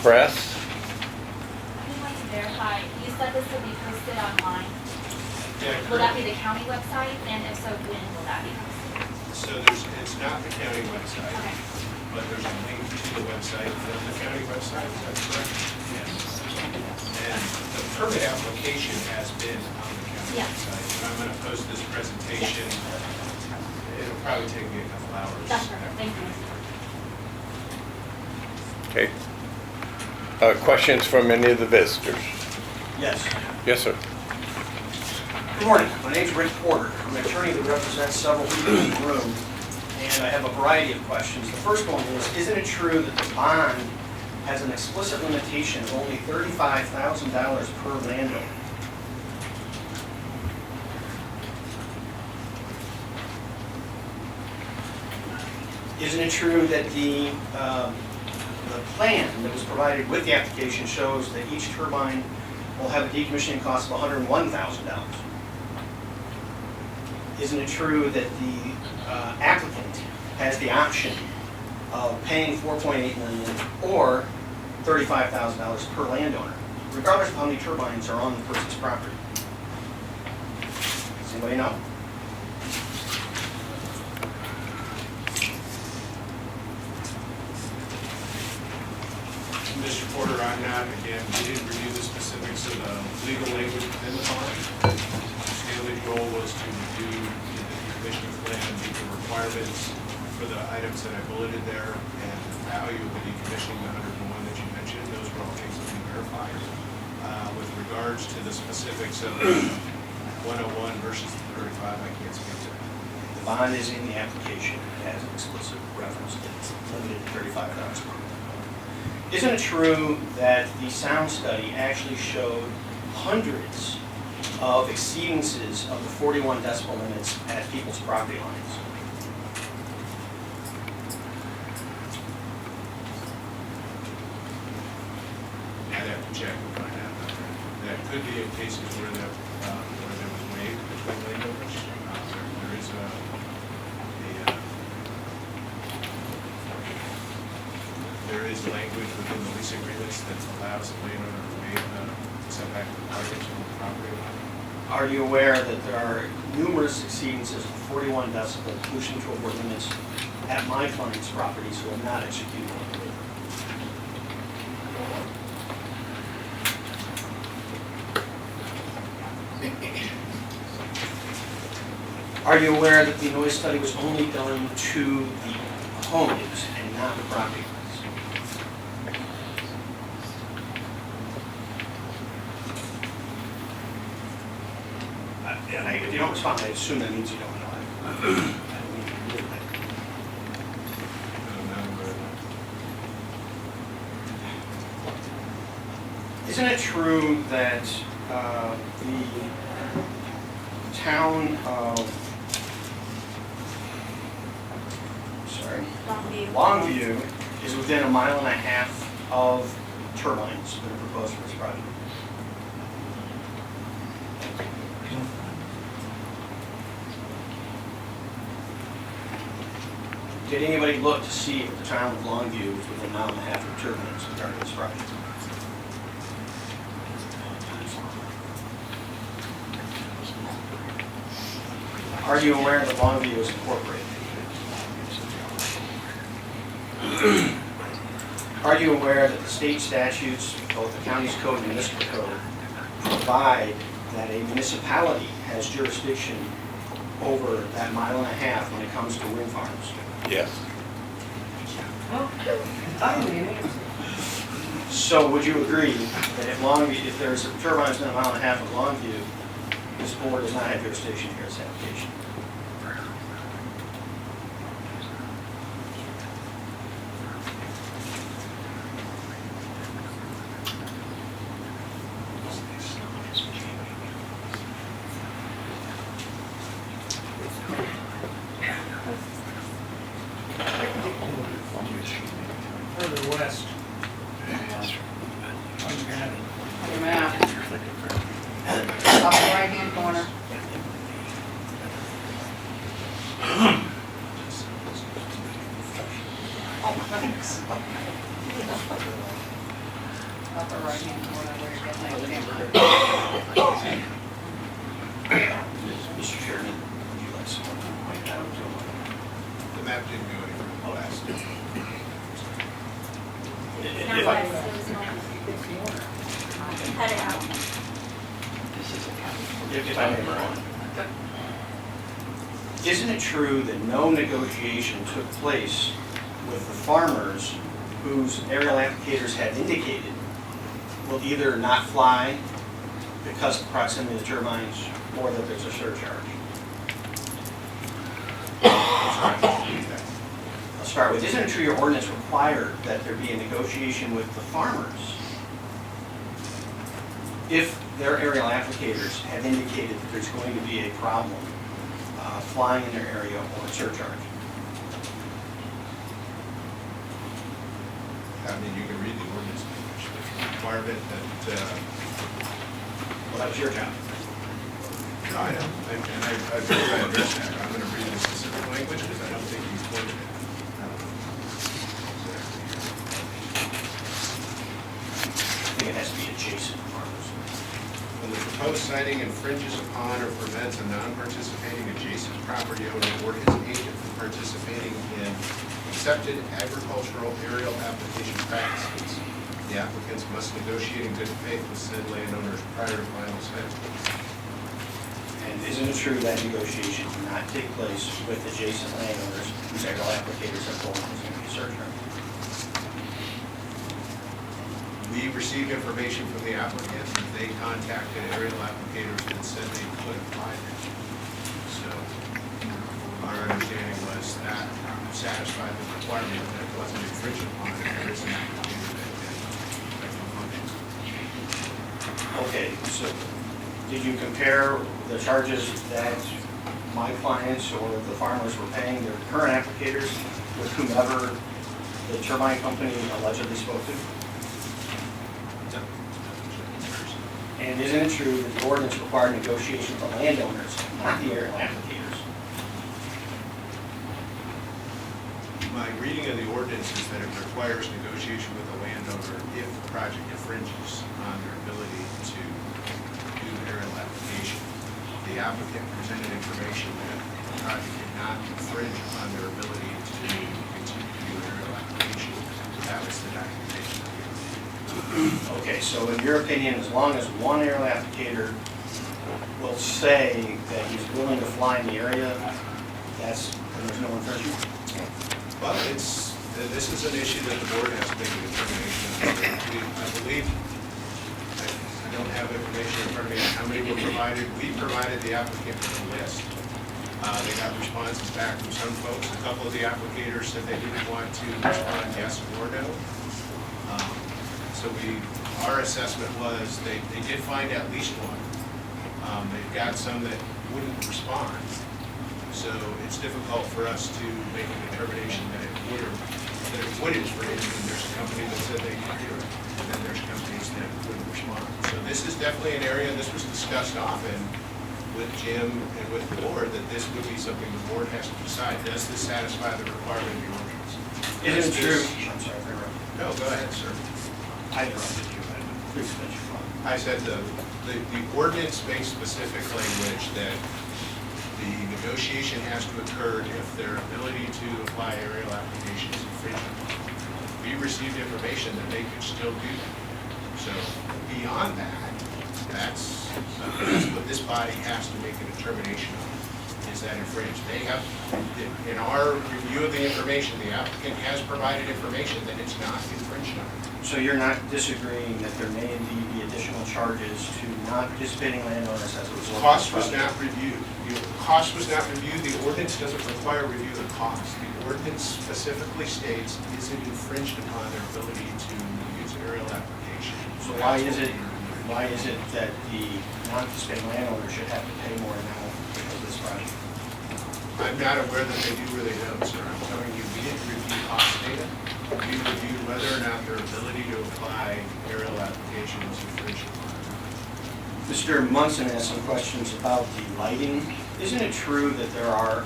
press? I just want to verify, you said this will be posted online. Yeah, Will that be the county website? And if so, when will that be posted? So it's not the county website, Okay. but there's a link to the website from the county website, is that correct? Yes. And the permit application has been on the county Yeah. website. And I'm gonna post this presentation. It'll probably take me a couple hours. That's perfect, thank you. Okay. Questions from any of the visitors? Yes. Yes, sir. Good morning. My name's Rick Porter. I'm an attorney that represents several people in the room, and I have a variety of questions. The first one is, isn't it true that the bond has an explicit limitation of only $35,000 per landowner? Isn't it true that the plan that was provided with the application shows that each turbine will have a decommissioning cost of $101,000? Isn't it true that the applicant has the option of paying $4.8 million or $35,000 per landowner, regardless of how many turbines are on the person's property? Does anybody know? Mr. Porter, I'm not, again, we didn't review the specifics of the legal language within the bond. Stanley's role was to review the decommissioning plan, meet the requirements for the items that I bulleted there, and the value of the decommissioning, the 101 that you mentioned. Those were all things that we verified. With regards to the specifics of 101 versus the 35, I can't speak to. The bond is in the application, it has an explicit reference that it's limited to $35,000. Isn't it true that the sound study actually showed hundreds of exceedances of the 41 decibel limits at people's property lines? I'd have to check and find out about that. That could be in cases where there was waived between landowners. There is there is language within the lease agreements that allows the landowner to waive the setback requirements on the property line. Are you aware that there are numerous exceedances of 41 decibel pollution control board limits at my client's properties who have not executed one? Are you aware that the noise study was only done to the homes and not the property lines? If you don't respond, I assume that means you don't know. I don't mean to do that. Isn't it true that the town of Longview is within 1.5 miles of turbines that are proposed for this project? Did anybody look to see if the town of Longview was within 1.5 miles of turbines regarding this project? Are you aware that Longview is incorporated? Are you aware that the state statutes, both the county's code and municipal code, provide that a municipality has jurisdiction over that 1.5 miles when it comes to wind farms? Yes. So would you agree that if there's turbines in 1.5 miles of Longview, this board does not have jurisdiction here in this application? Further west. Your map. Top right-hand corner. Upper right-hand corner where you're getting that camera. Mr. Chairman, would you like someone to point that out to him? The map didn't go any further west. If I- Cut it out. If I may, Brian. Isn't it true that no negotiation took place with the farmers whose aerial applicators had indicated will either not fly because of the proximity of the turbines or that there's a surcharge? I'll start with, isn't it true your ordinance required that there be a negotiation with the farmers if their aerial applicators have indicated that there's going to be a problem flying in their area or a surcharge? I mean, you can read the ordinance, requirement that, Well, that was your job. no, I know, and I addressed that. I'm gonna read the specific language because I don't think he's quoted it. I think it has to be adjacent farmers. When the proposed siting infringes upon or prevents a non-participating adjacent property owner or his agent from participating in accepted agricultural aerial application practices, the applicants must negotiate in good faith with said landowners prior to final sale. And isn't it true that negotiation did not take place with adjacent landowners whose aerial applicators have told them there's going to be a surcharge? We received information from the applicant that they contacted aerial applicators that said they could apply there. So our our understanding was that satisfied the requirement that it wasn't infringed upon if there is an applicator that can function. Okay, so did you compare the charges that my clients or the farmers were paying their current applicators with whomever the turbine company allegedly spoke to? And isn't it true that the ordinance required negotiation with the landowners, not the aerial applicators? My reading of the ordinance is that it requires negotiation with the landowner if the project infringes on their ability to do aerial application. The applicant presented information that the project did not infringe upon their ability to continue to do aerial application. That was the documentation. Okay, so in your opinion, as long as one aerial applicator will say that he's willing to fly in the area, there's no infringement? Well, this is an issue that the board has to make a determination on. I believe, I don't have information in front of me on how many were provided. We provided the applicant with a list. They got responses back from some folks. A couple of the applicators said they didn't want to respond yes or no. So our assessment was they did find at least one. They've got some that wouldn't respond. So it's difficult for us to make a determination that it would infringe. And there's a company that said they could do it, and then there's companies that wouldn't respond. So this is definitely an area, this was discussed often with Jim and with the board, that this would be something the board has to decide. Does this satisfy the requirement of the ordinance? Isn't it true? I'm sorry for interrupting. No, go ahead, sir. I interrupted you. Please finish your thought. I said the ordinance makes specific language that the negotiation has to occur if their ability to apply aerial application is infringed. We received information that they could still do that. So beyond that, that's what this body has to make a determination on. Is that infringed? They have, in our review of the information, the applicant has provided information that it's not infringed on. So you're not disagreeing that there may indeed be additional charges to non-participating landowners as a result of Cost this was project? not reviewed. The cost was not reviewed. The ordinance doesn't require review of the cost. The ordinance specifically states, is it infringed upon their ability to use aerial application? So why is it that the non-participating landowner should have to pay more now because of this project? I'm not aware that they do or they don't, sir. I'm telling you, we didn't review cost data. We reviewed whether or not their ability to apply aerial application was infringed upon. Mr. Munson asked some questions about the lighting. Isn't it true that there are,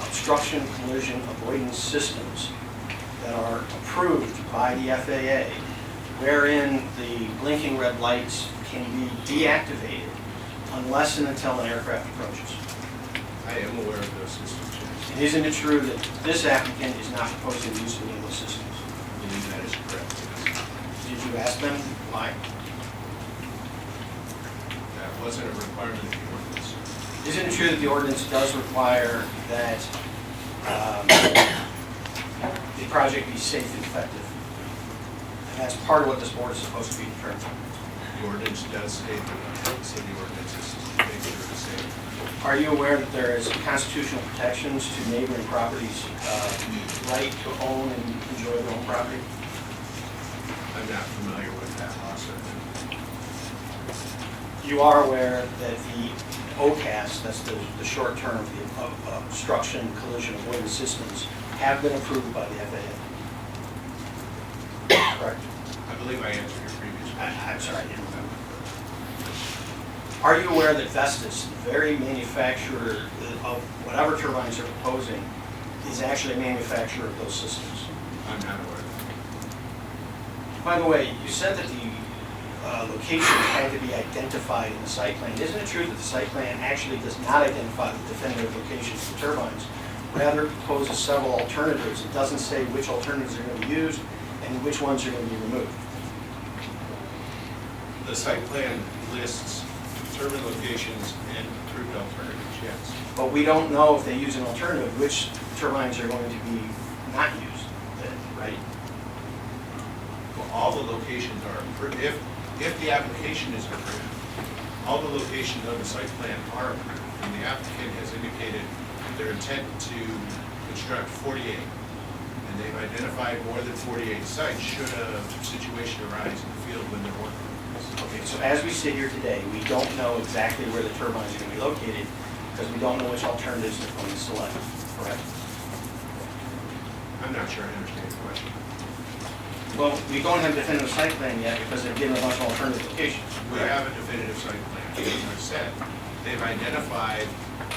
obstruction collision avoidance systems that are approved by the FAA, wherein the blinking red lights can be deactivated unless and until an aircraft approaches? I am aware of those systems, yes. And isn't it true that this applicant is not proposing the use of any of those systems? I believe that is correct. Did you ask them why? That wasn't a requirement of the ordinance. Isn't it true that the ordinance does require that the project be safe and effective? And that's part of what this board is supposed to be determining. The ordinance does state that the purpose of the ordinance is to make sure it's safe. Are you aware that there is constitutional protections to neighboring properties' right to own and enjoy their own property? I'm not familiar with that law, sir. You are aware that the OCAS, that's the short term of the obstruction collision avoidance systems, have been approved by the FAA? Correct? I believe I answered your previous question. I'm sorry, I didn't remember. Are you aware that Vestas, the very manufacturer of whatever turbines they're proposing, is actually a manufacturer of those systems? I'm not aware of By the way, you said that the locations had to be identified in the site plan. Isn't it true that the site plan actually does not identify the definitive locations for turbines? Rather, it proposes several alternatives. It doesn't say which alternatives are going to be used and which ones are going to be removed. that. The site plan lists turbine locations and approved alternatives, yes. But we don't know if they use an alternative, which turbines are going to be not used, then, right? Well, all the locations are approved. If the application is approved, all the locations on the site plan are approved. and the applicant has indicated their intent to construct 48, and they've identified more than 48 sites should a situation arise in the field when they're working. Okay, so as we sit here today, we don't know exactly where the turbines are going to be located because we don't know which alternatives they're going to select, correct? I'm not sure I understand the question. Well, we don't have a definitive site plan yet because they've given a bunch of alternative locations. We have a definitive site plan, as I said. They've identified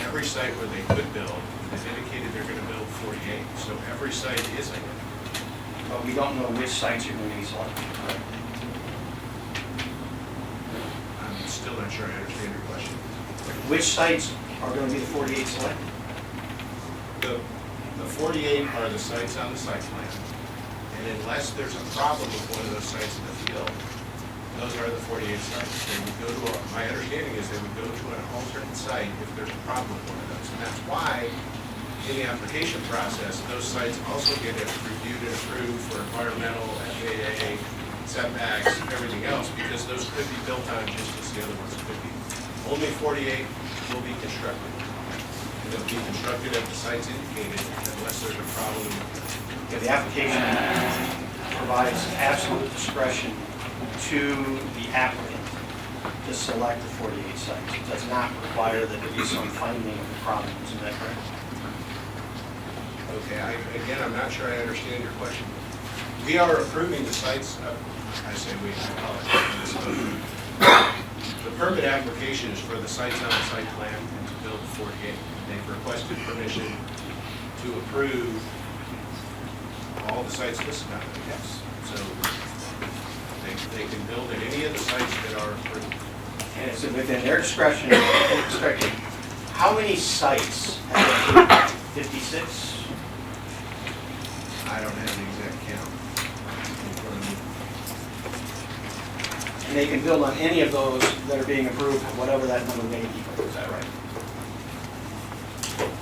every site where they could build, and they've indicated they're going to build 48, so every site is identified. But we don't know which sites are going to be selected, correct? I'm still not sure I understand your question. Which sites are going to be the 48 selected? The 48 are the sites on the site plan, and unless there's a problem with one of those sites in the field, those are the 48 sites. They would go to, my understanding is they would go to an alternate site if there's a problem with one of those. And that's why, in the application process, those sites also get reviewed and approved for environmental, FAA, setbacks, everything else, because those could be built on just as the other ones could be. Only 48 will be constructed. And they'll be constructed at the sites indicated unless there's a problem. Okay, the application provides absolute discretion to the applicant to select the 48 sites. It does not require that there be some finding of the problem. Isn't that correct? Okay, again, I'm not sure I understand your question. We are approving the sites, I say we, I apologize. The permit application is for the sites on the site plan and to build 48. They've requested permission to approve all the sites listed on it, yes. So they can build at any of the sites that are approved. And it's within their discretion. How many sites have been approved? 56? I don't have the exact count in front of me. And they can build on any of those that are being approved, whatever that number may be. Is that right?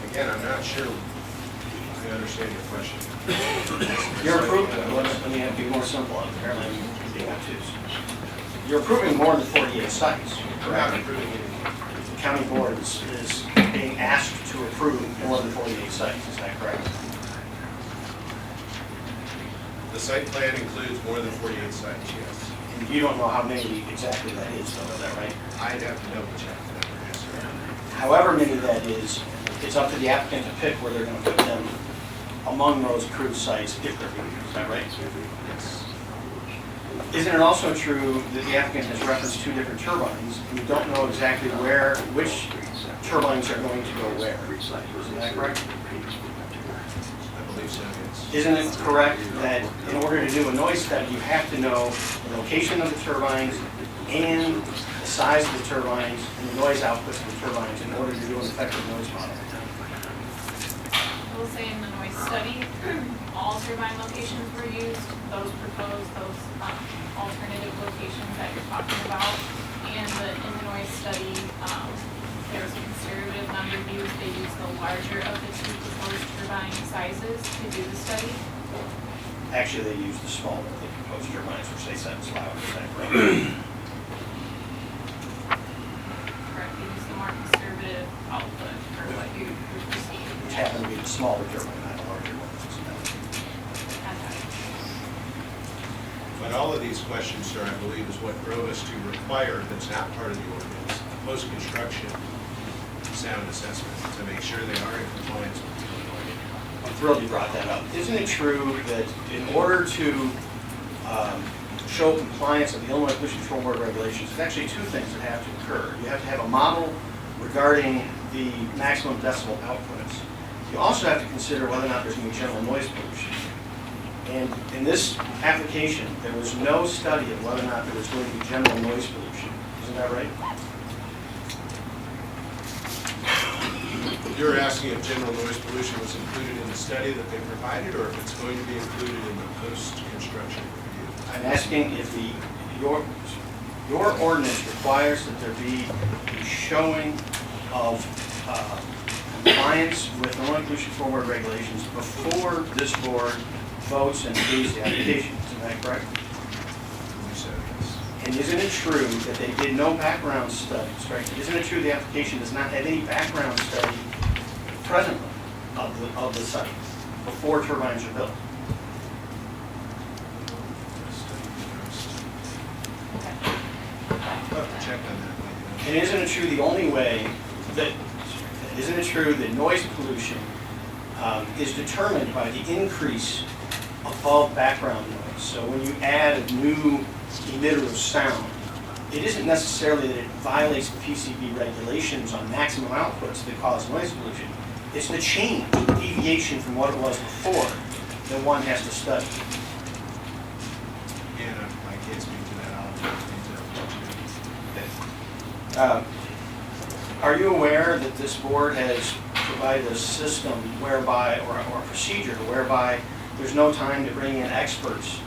Again, I'm not sure I understand your question. You're approving, let me be more simple, apparently I'm being obtuse. You're approving more than 48 sites, We're not correct? approving anything. The county board is being asked to approve more than 48 sites, is that correct? The site plan includes more than 48 sites, yes. And you don't know how many exactly that is, though, is that right? I'd have to double check that, yes, sir. However many that is, it's up to the applicant to pick where they're going to put them among those approved sites if they're approved, is that right? Yes. Isn't it also true that the applicant has referenced two different turbines, and you don't know exactly which turbines are going to go where? Isn't that correct? I believe so, yes. Isn't it correct that in order to do a noise study, you have to know the location of the turbines and the size of the turbines and the noise outputs of the turbines in order to do an effective noise model? We'll say in the noise study, all turbine locations were used, those proposed, those alternative locations that you're talking about. And in the noise study, there was a conservative number used. They used the larger of the two proposed turbine sizes to do the study. Actually, they use the smaller of the proposed turbines, which they said was loud, is that correct? Correct, they used the more conservative output for what you perceive. Which happen to be the smaller turbine, not the larger ones, isn't that? But all of these questions, sir, I believe is what drove us to require, that's not part of the ordinance, a post-construction sound assessment to make sure they are in compliance with the Illinois. I'm thrilled you brought that up. Isn't it true that in order to show compliance of the Illinois Pollution Control Board regulations, there's actually two things that have to occur. You have to have a model regarding the maximum decibel outputs. You also have to consider whether or not there's going to be general noise pollution. And in this application, there was no study of whether or not there was going to be general noise pollution. Isn't that right? You're asking if general noise pollution was included in the study that they provided, or if it's going to be included in the post-construction review? I'm asking if your ordinance requires that there be a showing of compliance with Illinois Pollution Control Board regulations before this board votes and approves the application. Isn't that correct? We said yes. And And isn't it true that they did no background studies, right? Isn't it true the application does not have any background study presently of the site before turbines are built? I'll have to check on that. And isn't it true the only way that, isn't it true that noise pollution is determined by the increase above background noise? So when you add a new emitter of sound, it isn't necessarily that it violates the PCB regulations on maximum outputs that cause noise pollution. It's the change, the deviation from what it was before that one has to study. Again, I can't speak to that. I'll have to Are you aware that this board has provided a system whereby, or a procedure whereby there's no time to bring in experts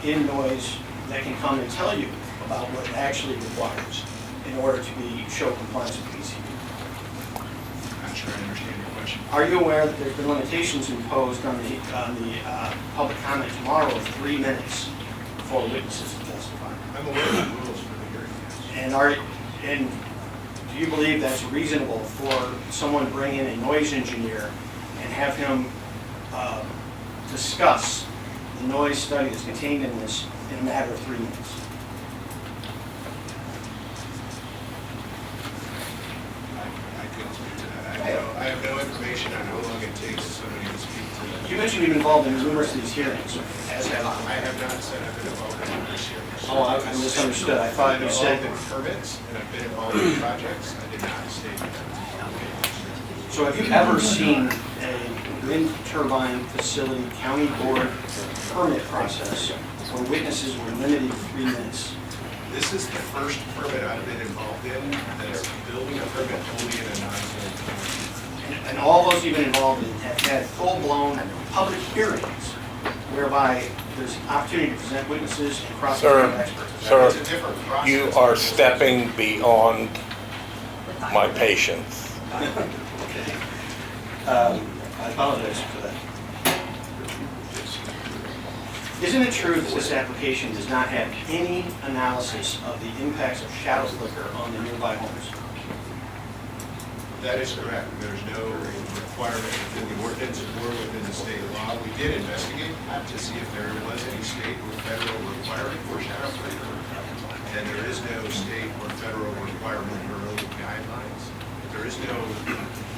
in noise that can come and tell you about what it actually requires in order to show compliance with PCB? Not sure I understand your question. Are you aware that there's been limitations imposed on the public comment tomorrow of 3 minutes for witnesses to testify? I'm aware of the rules for the hearing, yes. And do you believe that's reasonable for someone to bring in a noise engineer and have him discuss the noise study that's contained in this in a matter of 3 minutes? I couldn't speak to that. I have no information on how long it takes somebody to speak to that. You mentioned you've been involved in numerous of these hearings, as have I. I have not said I've been involved in this year. Oh, I misunderstood. I thought you said. I've been involved in permits and I've been involved in projects. I did not state that. So have you ever seen a wind turbine facility county board permit process where witnesses were limited to 3 minutes? This is the first permit I've been involved in that's building a permit only in a non-zone county. And all those you've been involved in have had full-blown public hearings whereby there's opportunity to present witnesses and cross-examine experts. Sir, It's a different process. you are stepping beyond my patience. I apologize for that. Isn't it true that this application does not have any analysis of the impacts of shadow flicker on the nearby homes? That is correct. There's no requirement within the ordinance or within the state law. We did investigate to see if there was any state or federal requirement for shadow flicker. And there is no state or federal requirement or other guidelines. There is no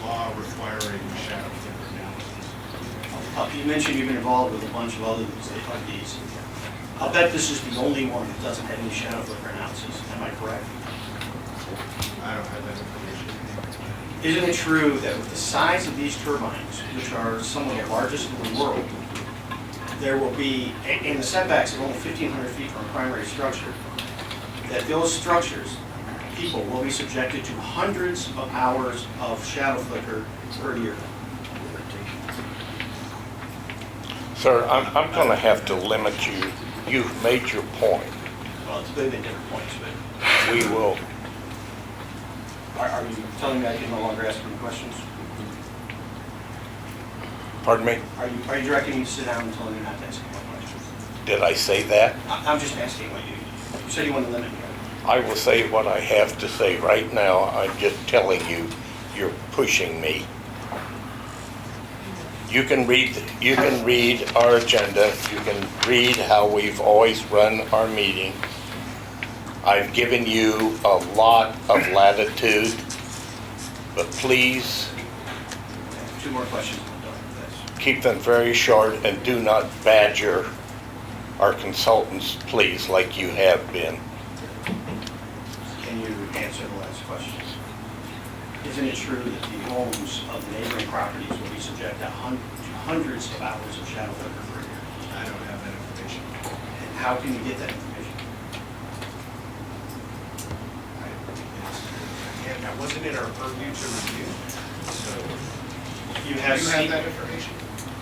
law requiring shadow flicker analysis. You mentioned you've been involved with a bunch of other of these. I'll bet this is the only one that doesn't have any shadow flicker analysis. Am I correct? I don't have that information. Isn't it true that with the size of these turbines, which are some of the largest in the world, there will be, in the setbacks of only 1,500 feet from a primary structure, that those structures, people will be subjected to hundreds of hours of shadow flicker per year? Sir, I'm going to have to limit you. You've made your point. Well, it's been different points, but We will, are you telling me I can no longer ask any questions? pardon me? Are you directing me to sit down and telling me not to ask any more questions? Did I say that? I'm just asking what you said you want to limit me. I will say what I have to say right now. I'm just telling you, you're pushing me. You can read our agenda. You can read how we've always run our meeting. I've given you a lot of latitude, but please Two more questions. I'm done with this. keep them very short and do not badger our consultants, please, like you have been. Can you answer the last question? Isn't it true that the homes of the neighboring properties will be subject to hundreds of hours of shadow flicker per year? I don't have that information. And how can you get that information? Again, that wasn't in our purview to review, so. You have You seen, have that information?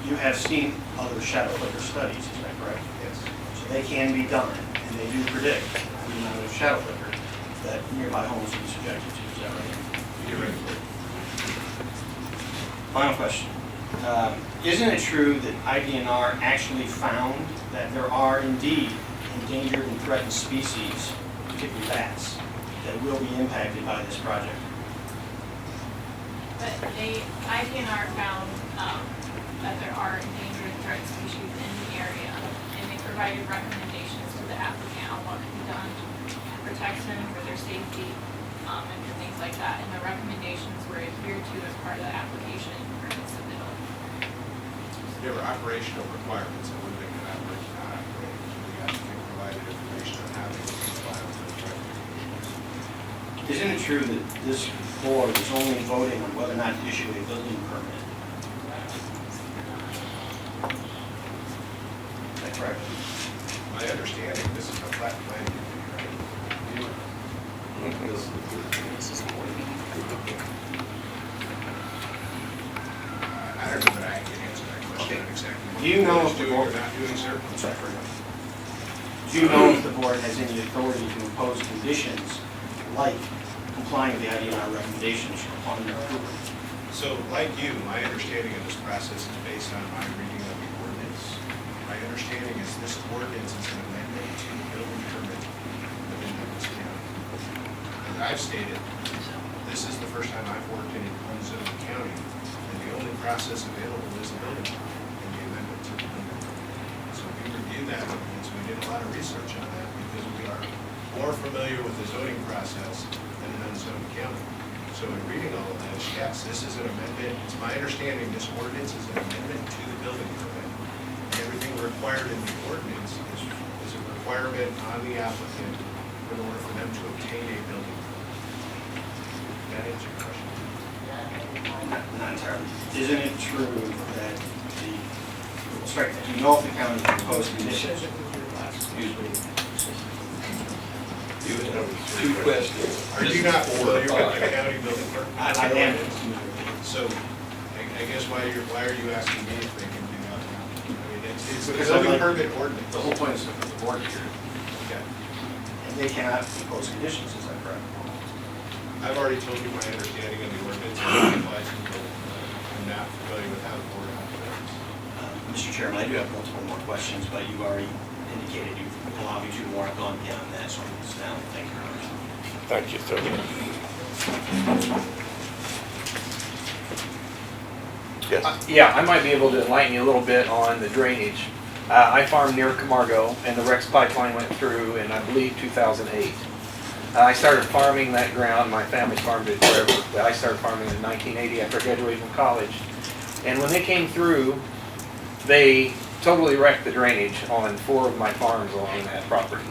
you have seen other shadow flicker studies, is that correct? Yes. So they can be done, and they do predict the amount of shadow flicker that nearby homes will be subjected to, is that right? You're right. Final question. Isn't it true that IDNR actually found that there are indeed endangered and threatened species, particularly bats, that will be impacted by this project? But IPNR found that there are endangered and threatened species in the area, and they provided recommendations to the applicant on what can be done to protect them for their safety and for things like that. And the recommendations were adhered to as part of the application and permit submittal. There were operational requirements that would make it operate, not operate. The applicant provided information on how they would comply with those recommendations. Isn't it true that this board is only voting on whether or not to issue a building permit? Is that correct? My understanding, this is a flat plan, right? I don't know that I can answer that question exactly. Do you know if the Doing or board, not doing, sir? I'm sorry, do you know if the board has any authority to impose conditions like complying with the IDNR recommendations upon their approval? So, like you, my understanding of this process is based on my reading of the ordinance. My understanding is this ordinance is an amendment to the building permit within Douglas County. As I've stated, this is the first time I've worked in unzoned county, and the only process available is a building permit and the amendment to the building permit. So we reviewed that ordinance, we did a lot of research on that because we are more familiar with the zoning process than an unzoned county. So in reading all of that, yes, this is an amendment. It's my understanding this ordinance is an amendment to the building permit. And everything required in the ordinance is a requirement on the applicant in order for them to obtain a building permit. Did that answer your question? Not entirely. Isn't it true that do you know if the county can impose conditions? Excuse me. Two questions. Are you not familiar with the county building permit? I am. So I guess why are you asking me if they can do that? I mean, it's the Because I'd building like- permit ordinance. The whole point is for the board here, Okay. and they cannot impose conditions, is that correct? I've already told you my understanding of the ordinance and it applies to the building permit. I'm not familiar with how the board operates. Mr. Chairman, I do have multiple more questions, but you've already indicated you've allowed me to more. I've gone beyond that, so I'm going to sit down. Thank you very much. Thank you, sir. Yes. Yeah, I might be able to enlighten you a little bit on the drainage. I farm near Camargo, and the Rex pipeline went through in, I believe, 2008. I started farming that ground. My family's farmed it forever, but I started farming in 1980 after I graduated from college. And when they came through, they totally wrecked the drainage on 4 of my farms along that property.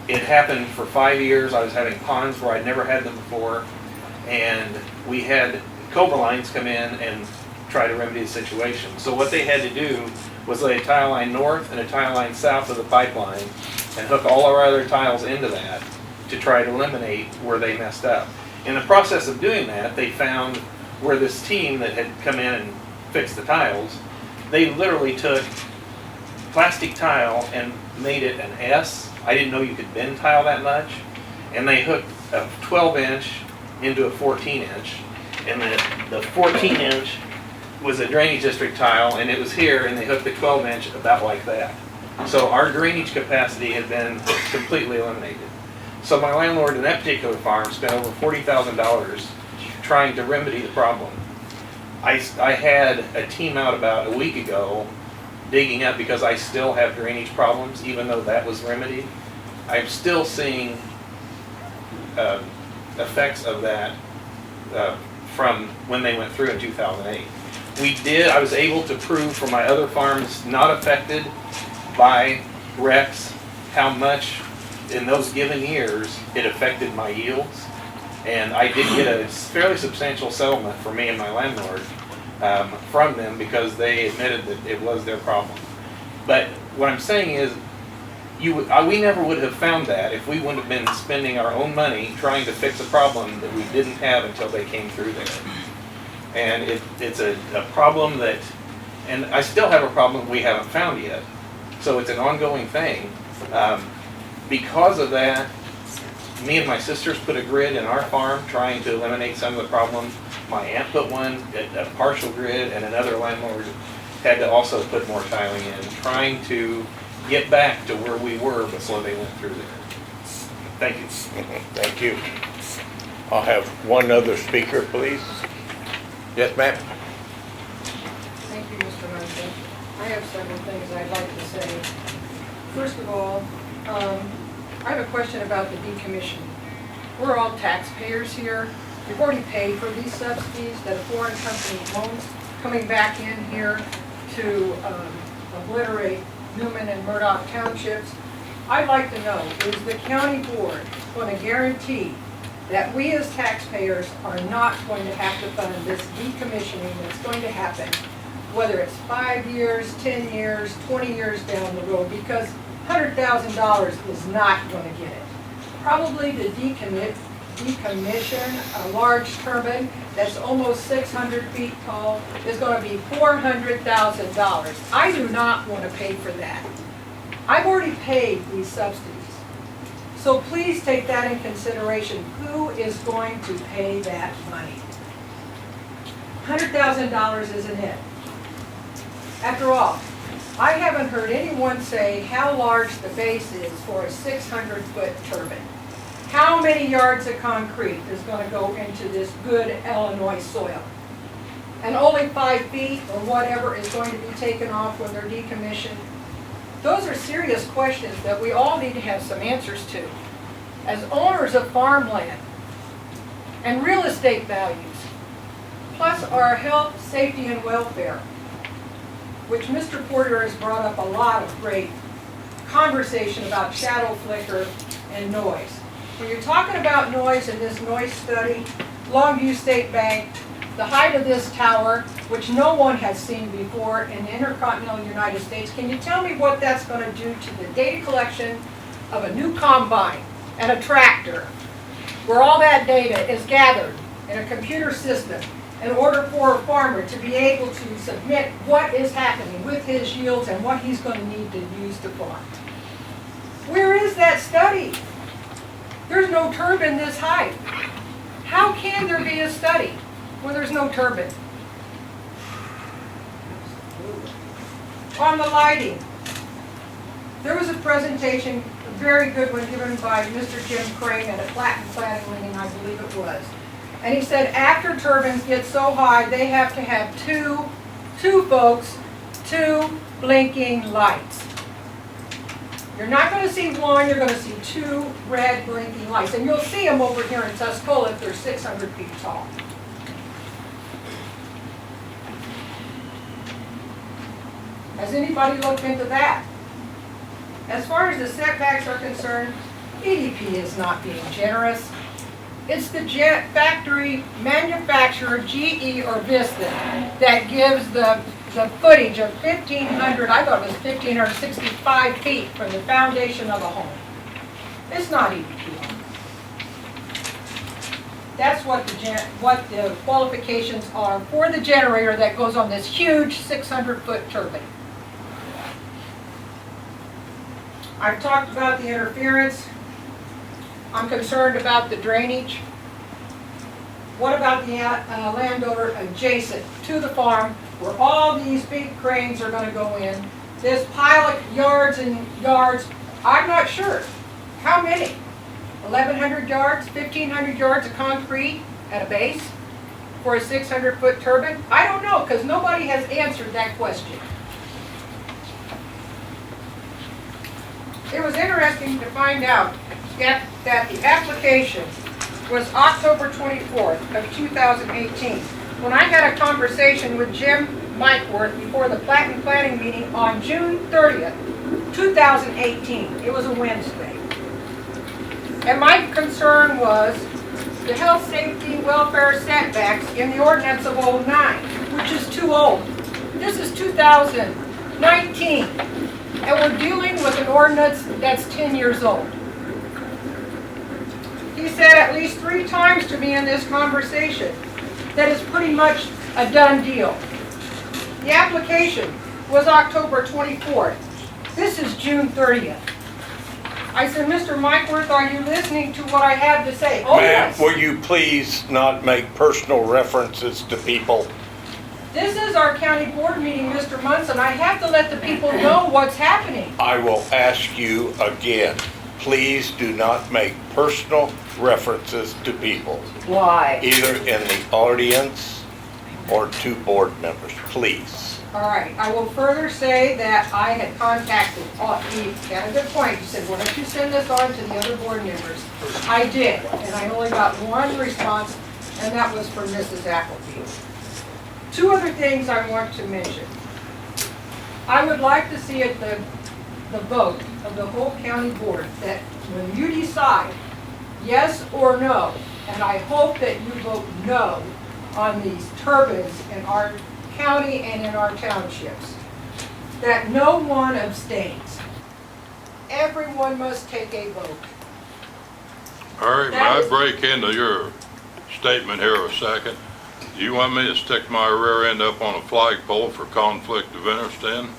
It happened for 5 years. I was having ponds where I'd never had them before, and we had Cobra lines come in and try to remedy the situation. So what they had to do was lay a tile line north and a tile line south of the pipeline and hook all our other tiles into that to try to eliminate where they messed up. In the process of doing that, they found where this team that had come in and fixed the tiles, they literally took plastic tile and made it an S. I didn't know you could bend tile that much. And they hooked a 12-inch into a 14-inch. And the 14-inch was a drainage district tile, and it was here, and they hooked the 12-inch about like that. So our drainage capacity had been completely eliminated. So my landlord in that particular farm spent over $40,000 trying to remedy the problem. I had a team out about a week ago digging up because I still have drainage problems, even though that was remedied. I'm still seeing effects of that from when they went through in 2008. I was able to prove for my other farms not affected by wrecks how much in those given years it affected my yields. And I did get a fairly substantial settlement for me and my landlord from them because they admitted that it was their problem. But what I'm saying is, we never would have found that if we wouldn't have been spending our own money trying to fix a problem that we didn't have until they came through there. And it's a problem that, and I still have a problem we haven't found yet. So it's an ongoing thing. Because of that, me and my sisters put a grid in our farm trying to eliminate some of the problems. My aunt put one, a partial grid, and another landlord had to also put more tiling in, trying to get back to where we were before they went through there. Thank you. Thank you. I'll have one other speaker, please. Yes, ma'am? Thank you, Mr. Munson. I have several things I'd like to say. First of all, I have a question about the decommissioning. We're all taxpayers here. We've already paid for these subsidies that a foreign company owns, coming back in here to obliterate Newman and Murdoch townships. I'd like to know, is the county board going to guarantee that we as taxpayers are not going to have to fund this decommissioning that's going to happen, whether it's 5 years, 10 years, 20 years down the road, because $100,000 is not going to get it. Probably to decommission a large turbine that's almost 600 feet tall is going to be $400,000. I do not want to pay for that. I've already paid these subsidies. So please take that in consideration. Who is going to pay that money? $100,000 isn't it. After all, I haven't heard anyone say how large the base is for a 600-foot turbine. How many yards of concrete is going to go into this good Illinois soil? And only 5 feet or whatever is going to be taken off when they're decommissioned? Those are serious questions that we all need to have some answers to. As owners of farmland and real estate values, plus our health, safety, and welfare, which Mr. Porter has brought up a lot of great conversation about shadow flicker and noise. When you're talking about noise in this noise study, Longview State Bank, the height of this tower, which no one has seen before in the intercontinental United States, can you tell me what that's going to do to the data collection of a new combine and a tractor, where all that data is gathered in a computer system in order for a farmer to be able to submit what is happening with his yields and what he's going to need to use to farm? Where is that study? There's no turbine this height. How can there be a study when there's no turbine? On the lighting, there was a presentation, a very good one, given by Mr. Jim Crane at a Platten Planning meeting, I believe it was. And he said after turbines get so high, they have to have two blinking lights. You're not going to see one, you're going to see 2 red blinking lights. And you'll see them over here in Tuscola if they're 600 feet tall. Has anybody looked into that? As far as the setbacks are concerned, EDP is not being generous. It's the factory manufacturer, GE or Vista, that gives the footage of 1,500, I thought it was 1,565 feet from the foundation of a home. It's not EDP. That's what the qualifications are for the generator that goes on this huge 600-foot turbine. I've talked about the interference. I'm concerned about the drainage. What about the landowner adjacent to the farm where all these big cranes are going to go in? This pile of yards and yards, I'm not sure. How many? 1,100 yards, 1,500 yards of concrete at a base for a 600-foot turbine? I don't know, because nobody has answered that question. It was interesting to find out that the application was October 24th of 2018. When I had a conversation with Jim Mikeworth before the Platten Planning meeting on June 30th, 2018, it was a Wednesday. And my concern was the health, safety, welfare setbacks in the ordinance of 09, which is too old. This is 2019, and we're dealing with an ordinance that's 10 years old. He said at least 3 times to me in this conversation that it's pretty much a done deal. The application was October 24th. This is June 30th. I said, Mr. Mikeworth, are you listening to what I have to say? Oh, Ma'am, yes. will you please not make personal references to people? This is our county board meeting, Mr. Munson. I have to let the people know what's happening. I will ask you again, please do not make personal references to people, Why? either in the audience or to board members, please. All right, I will further say that I had contacted, he had a good point, he said, why don't you send this on to the other board members? I did, and I only got one response, and that was from Mrs. Appleby. Two other things I want to mention. I would like to see it the vote of the whole county board, that when you decide yes or no, and I hope that you vote no on these turbines in our county and in our townships, that no one abstains. Everyone must take a vote. All right, may I break into your statement here a second? You want me to stick my rear end up on a flagpole for conflict of interest then?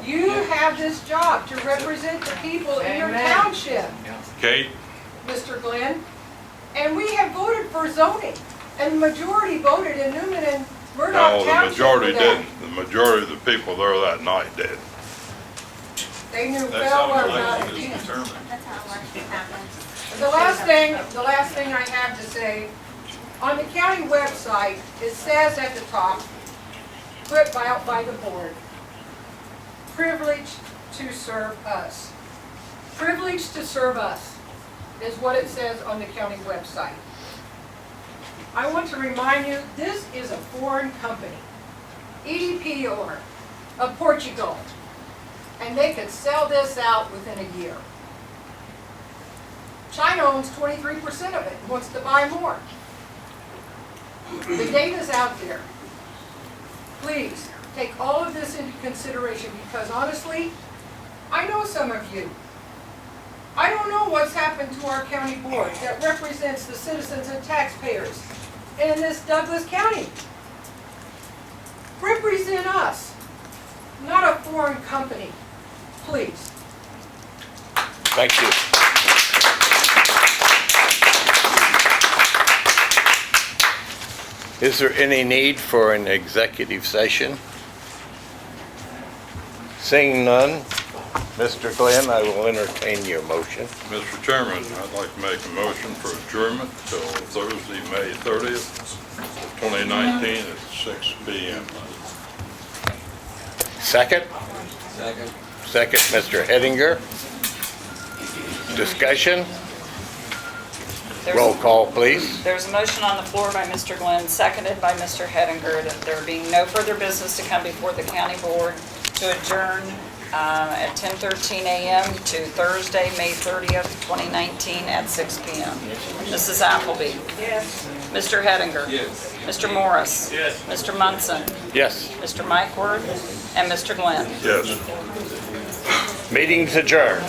You have this job to represent the people in your township, Kate? Mr. Glenn. And we have voted for zoning, and the majority voted in Newman and Murdoch No, the Township majority for that. didn't. The majority of the people there that night did. They knew That's well how about election it. is determined. That's how election happens. The last thing I have to say, on the county website, it says at the top, put out by the board, privileged to serve us. Privileged to serve us is what it says on the county website. I want to remind you, this is a foreign company, EDPR of Portugal, and they could sell this out within a year. China owns 23% of it and wants to buy more. The data's out there. Please, take all of this into consideration, because honestly, I know some of you. I don't know what's happened to our county board that represents the citizens and taxpayers in this Douglas County. Represent us, not a foreign company, please. Thank you. Is there any need for an executive session? Seeing none, Mr. Glenn, I will entertain your motion. Mr. Chairman, I'd like to make a motion for adjournment till Thursday, May 30th, 2019 at 6 p.m. Second? Second, Mr. Hettinger. Discussion? Roll call, please. There's a motion on the floor by Mr. Glenn, seconded by Mr. Hettinger, that there being no further business to come before the county board, to adjourn at 10:13 a.m. to Thursday, May 30th, 2019 at 6 p.m. Mrs. Appleby? Yes. Mr. Hettinger? Yes. Mr. Morris? Yes. Mr. Munson? Yes. Mr. Mike Word? And Mr. Glenn? Yes. Meeting's adjourned.